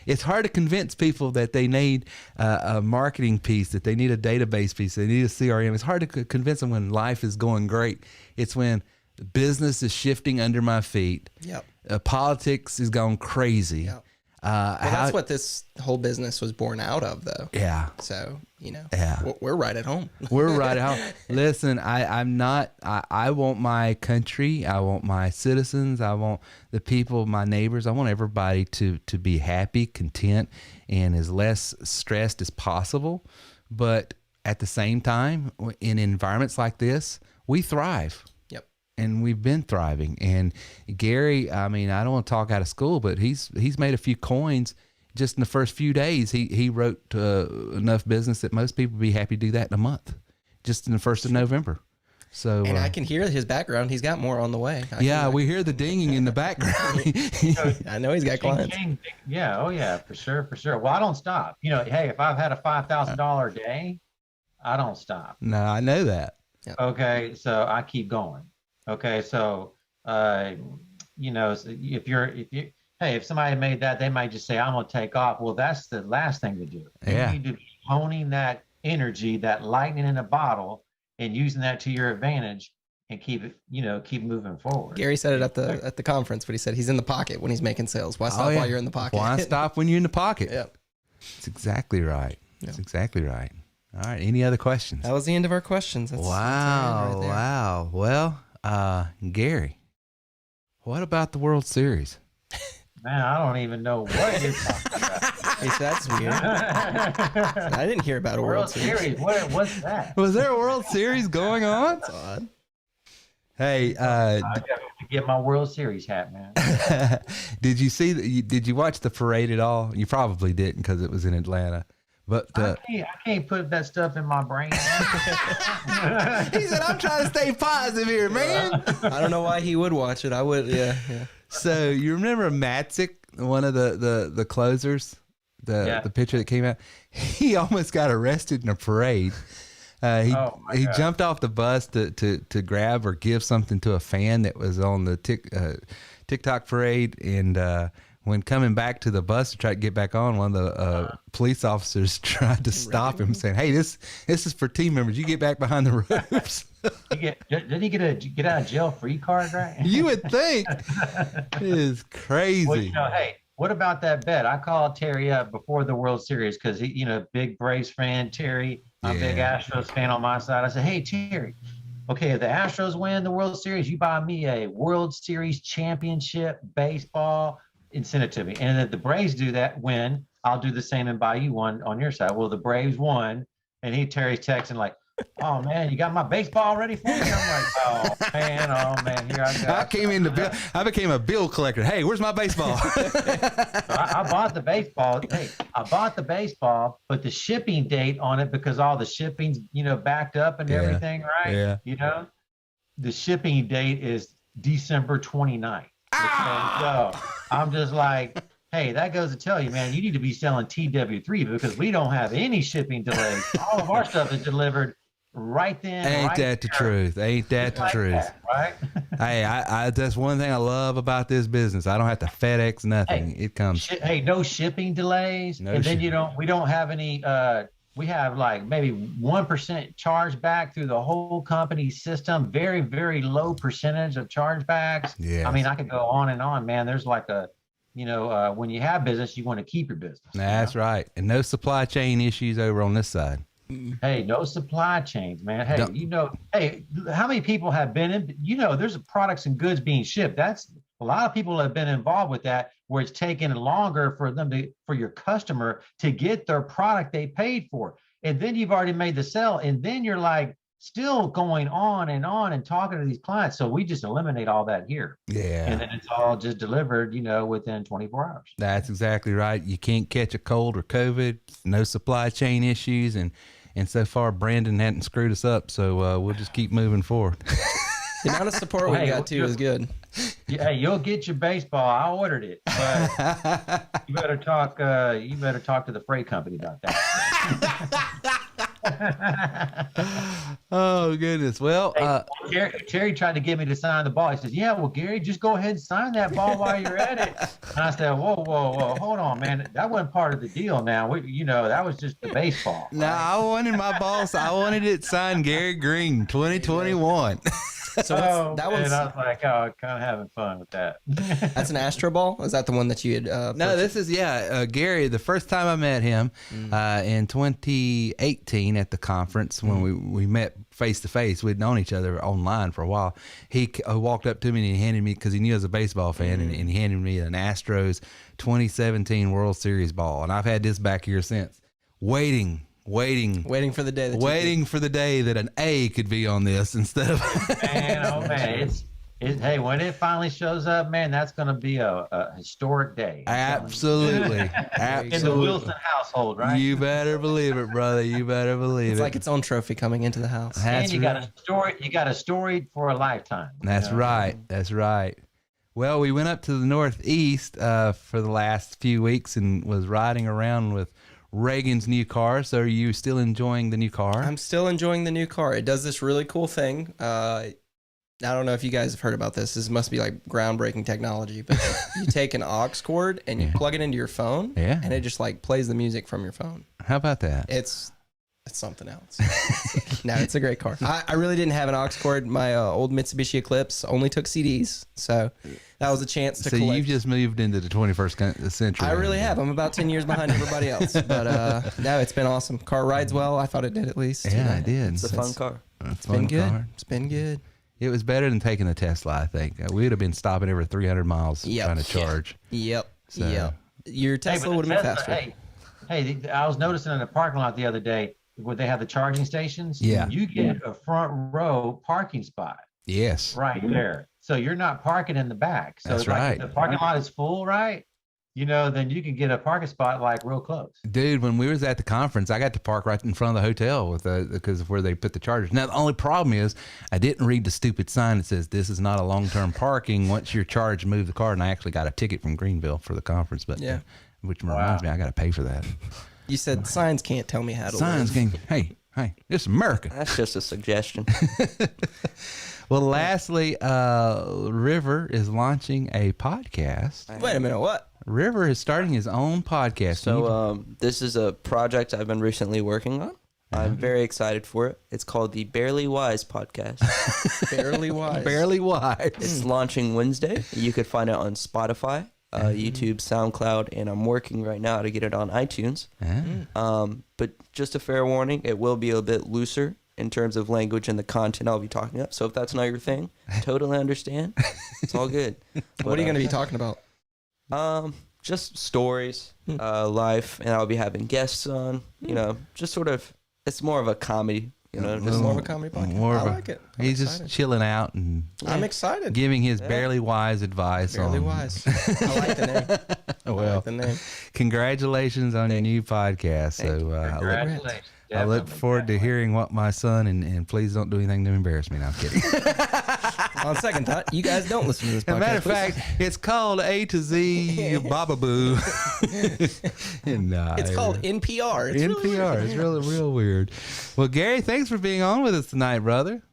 it's hard to convince people that they need a marketing piece, that they need a database piece, they need a CRM. It's hard to convince them when life is going great. It's when business is shifting under my feet. Yep. Politics is going crazy. Yep. That's what this whole business was born out of, though. Yeah. So, we're right at home. We're right at home. Listen, I want my country. I want my citizens. I want the people, my neighbors. I want everybody to be happy, content, and as less stressed as possible. But at the same time, in environments like this, we thrive. And we've been thriving. And Gary, I don't want to talk out of school, but he's made a few coins just in the first few days. He wrote enough business that most people would be happy to do that in a month, just in the 1st of November. So, and I can hear his background. He's got more on the way. We hear the dinging in the background. I know he's got clients. Yeah. Oh yeah, for sure. Well, I don't stop. Hey, if I've had a $5,000 day, I don't stop. No, I know that. Yep. Okay. So I keep going. Okay, so if somebody made that, they might just say, I'm gonna take off. Well, that's the last thing to do. You need to be honing that energy, that lightning in a bottle, and using that to your advantage, and keep moving forward. Gary said it at the conference, but he said he's in the pocket when he's making sales. Why stop while you're in the pocket? Why stop when you're in the pocket? Yep. That's exactly right. That's exactly right. All right. Any other questions? That was the end of our questions. Wow. Wow. Well. Gary, what about the World Series? Man, I don't even know what you're talking about. Hey, so that's weird. I didn't hear about a World Series. What's that? Was there a World Series going on? That's odd. Hey, I got to get my World Series hat, man. Did you watch the parade at all? You probably didn't because it was in Atlanta. But I can't put that stuff in my brain. He said, I'm trying to stay positive here, man. I don't know why he would watch it. I would, yeah. So you remember Matzik, one of the closers, the pitcher that came out? He almost got arrested in a parade. He jumped off the bus to grab or give something to a fan that was on the TikTok parade, and when coming back to the bus to try to get back on, one of the police officers tried to stop him, saying, "Hey, this is for team members. You get back behind the ropes." Didn't he get a get out of jail free card, right? You would think. It is crazy. Well, hey, what about that bet? I called Terry up before the World Series because he, big Braves fan, Terry. I'm a big Astros fan on my side. I said, "Hey, Terry, okay, if the Astros win the World Series, you buy me a World Series championship baseball and send it to me. And if the Braves do that, win, I'll do the same and buy you one on your side." Well, the Braves won, and Terry's texting like, "Oh man, you got my baseball ready for me?" I'm like, "Oh man, here I go." I came in I became a bill collector. Hey, where's my baseball? I bought the baseball. Hey, I bought the baseball, but the shipping date on it, because all the shipping's, backed up and everything, right? Yeah. The shipping date is December 29th. So I'm just like, hey, that goes to tell you, man, you need to be selling TW3 because we don't have any shipping delays. All of our stuff is delivered right then. Ain't that the truth? Ain't that the truth? Right? Hey, I that's one thing I love about this business. I don't have to FedEx nothing. It comes. No shipping delays. And then we don't have any, we have like maybe 1% charge back through the whole company system. Very, very low percentage of chargebacks. Yeah. I mean, I could go on and on, man. There's like when you have business, you want to keep your business. That's right. And no supply chain issues over on this side. Hey, no supply chains, man. Hey, how many people have been in, there's products and goods being shipped. That's a lot of people have been involved with that, where it's taken longer for your customer to get their product they paid for. And then you've already made the sale. And then you're like still going on and talking to these clients. So we just eliminate all that here. Yeah. And then it's all just delivered, within 24 hours. That's exactly right. You can't catch a cold or COVID, no supply chain issues. And so far, Brandon hadn't screwed us up. So we'll just keep moving forward. The amount of support we got too is good. Hey, you'll get your baseball. I ordered it, but you better talk to the freight company about that. Oh goodness. Well, Terry tried to get me to sign the ball. He says, "Yeah, well, Gary, just go ahead and sign that ball while you're at it." And I said, "Whoa, hold on, man. That wasn't part of the deal. Now, that was just the baseball." No, I wanted my balls. I wanted it signed Gary Green, 2021. So that one's. And I was like, "Oh, kind of having fun with that." That's an Astro ball. Is that the one that you had? No, this is Gary. The first time I met him in 2018 at the conference when we met face to face. We'd known each other online for a while. He walked up to me and he handed me, because he knew I was a baseball fan, and he handed me an Astros 2017 World Series ball, and I've had this back here since. Waiting for the day. For the day that an A could be on this instead of. Man, hey, when it finally shows up, man, that's going to be a historic day. Absolutely. In the Wilson household, right? You better believe it, brother. You better believe it's it. like its own trophy coming into the house. And you got a story. You got a story for a lifetime. That's right. That's right. Well, we went up to the Northeast for the last few weeks and was riding around with Reagan's new car. So are you still enjoying the new car? I'm still enjoying the new car. It does this really cool thing. I don't know if you guys have heard about this. This must be like groundbreaking technology, but you take an aux cord and you plug it into your phone, and it just like plays the music from your phone. How about that? It's something else. No, it's a great car. I really didn't have an aux cord. My old Mitsubishi Eclipse only took CDs, so that was a chance to collect. So you've just moved into the 21st century. I really have. I'm about 10 years behind everybody else, but no, it's been awesome. Car rides well. I thought it did at least. Yeah, I did. It's a fun car. It's been good. It's been good. It was better than taking the Tesla, I think. We would have been stopping every 300 miles trying to charge. Yep. Your Tesla would have been faster. Hey, I was noticing in the parking lot the other day where they have the charging stations. Yeah. You get a front row parking spot. Yes. Right there. So you're not parking in the back. So that's right. If the parking lot is full, right? Then you can get a parking spot like real close. Dude, when we was at the conference, I got to park right in front of the hotel because of where they put the chargers. Now, the only problem is I didn't read the stupid sign that says this is not a long-term parking. Once you're charged, move the car. And I actually got a ticket from Greenville for the conference, but which reminds me, I got to pay for that. You said signs can't tell me how to live. Hey, this is America. That's just a suggestion. Well, lastly, River is launching a podcast. Wait a minute, what? River is starting his own podcast. So this is a project I've been recently working on. I'm very excited for it. It's called the Barely Wise podcast. Barely Wise. Barely Wise. It's launching Wednesday. You could find it on Spotify, YouTube, SoundCloud, and I'm working right now to get it on iTunes. But just a fair warning, it will be a bit looser in terms of language and the content I'll be talking about. So if that's not your thing, totally understand. It's all good. What are you going to be talking about? Just stories, life, and I'll be having guests on. You know, just sort of. It's more of a comedy, you know. Just more of a comedy podcast. I like it. He's just chilling out and I'm excited. Giving his barely wise advice. Barely Wise. I like the name. Well, I like the name. Congratulations on your new podcast. So Congratulations. I look forward to hearing what my son and please don't do anything to embarrass me. No, I'm kidding. On second thought, you guys don't listen to this podcast. As a matter of fact, it's called A to Z Bababoo. It's called NPR. It's NPR. Really weird. It's real weird. Well, Gary, thanks for being on with us tonight, brother.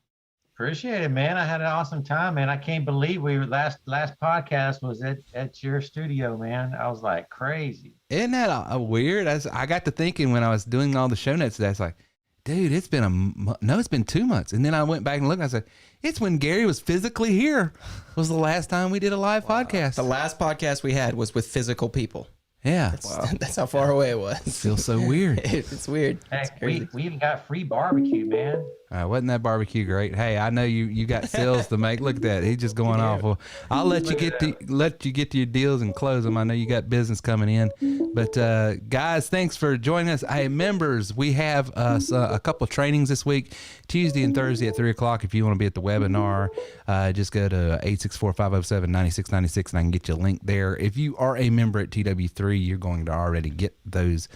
Appreciate it, man. I had an awesome time, man. I can't believe we were last podcast was at your studio, man. I was like crazy. Isn't that weird? I got to thinking when I was doing all the show notes today, I was like, dude, it's been 2 months. And then I went back and looked and I said, it's when Gary was physically here was the last time we did a live podcast. The last podcast we had was with physical people. Yeah. That's how far away it was. It feels so weird. It's weird. Hey, we even got free barbecue, man. Wasn't that barbecue great? Hey, I know you got sales to make. Look at that. He's just going off. Well, I'll let you get to your deals and close them. I know you got business coming in. But guys, thanks for joining us. Hey, members, we have a couple of trainings this week, Tuesday and Thursday at 3 o'clock. If you want to be at the webinar, just go to 864-507-9696 and I can get you a link there. If you are a member at TW3, you're going to already get those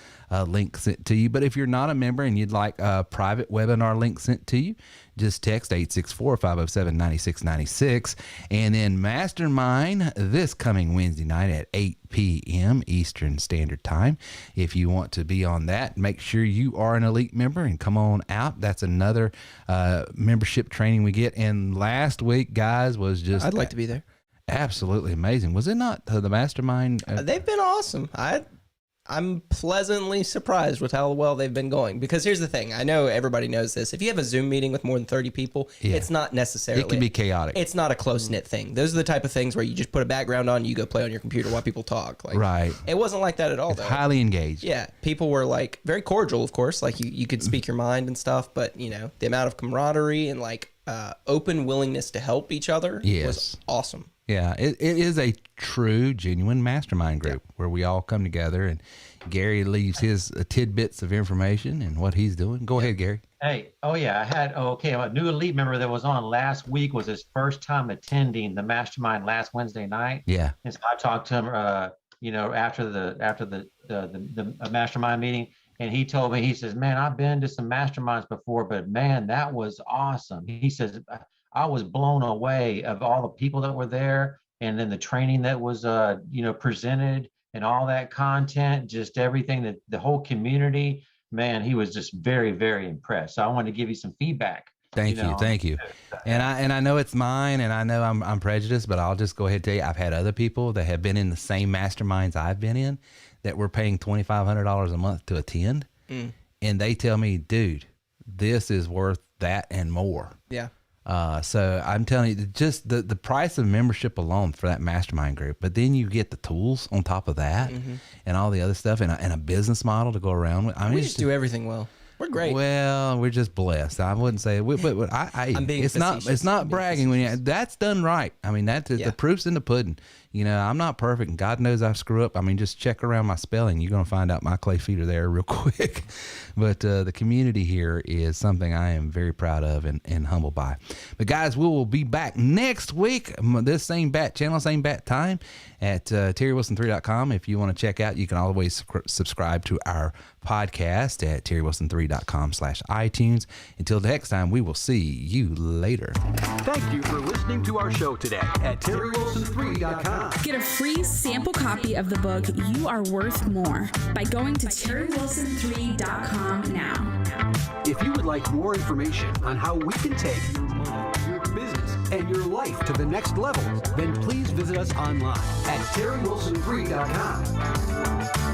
links sent to you. But if you're not a member and you'd like a private webinar link sent to you, just text 864-507-9696. And then Mastermind this coming Wednesday night at 8 p.m. Eastern Standard Time. If you want to be on that, make sure you are an elite member and come on out. That's another membership training we get. And last week, guys, was just... I'd like to be there. Absolutely amazing. Was it not the Mastermind? They've been awesome. I'm pleasantly surprised with how well they've been going. Because here's the thing. I know everybody knows this. If you have a Zoom meeting with more than 30 people, it's not necessarily... It can be chaotic. It's not a close-knit thing. Those are the type of things where you just put a background on, you go play on your computer while people talk. Right. It wasn't like that at all, though. Highly engaged. Yeah. People were, very cordial, of course. You could speak your mind and stuff. But, the amount of camaraderie and, open willingness to help each other was awesome. Yeah, it is a true, genuine mastermind group where we all come together and Gary leaves his tidbits of information and what he's doing. Go ahead, Gary. Hey, I had, a new elite member that was on last week was his first time attending the mastermind last Wednesday night. Yeah. And so I talked to him, after the mastermind meeting. And he told me, he says, man, I've been to some masterminds before, but man, that was awesome. He says, I was blown away of all the people that were there and then the training that was, presented and all that content, just everything that the whole community, man, he was just very, very impressed. So I wanted to give you some feedback. Thank you. And I know it's mine and I know I'm prejudiced, but I'll just go ahead and tell you, I've had other people that have been in the same masterminds I've been in that were paying $2,500 a month to attend. And they tell me, dude, this is worth that and more. Yeah. So I'm telling you, just the price of membership alone for that mastermind group, but then you get the tools on top of that and all the other stuff and a business model to go around with. We just do everything well. We're great. Well, we're just blessed. I wouldn't say, but I'm being it's not bragging that's done right. I mean, the proof's in the pudding. I'm not perfect and God knows I screw up. I mean, just check around my spelling. You're going to find out my clay feet are there real quick. But the community here is something I am very proud of and humbled by. But guys, we will be back next week, this same bat channel, same bat time at TerryWilson3.com. If you want to check out, you can always subscribe to our podcast at TerryWilson3.com/iTunes. Until next time, we will see you later. Thank you for listening to our show today at TerryWilson3.com. Get a free sample copy of the book You Are Worth More by going to TerryWilson3.com now. If you would like more information on how we can take your money, your business, and your life to the next level, then please visit us online at terrywilson3.com.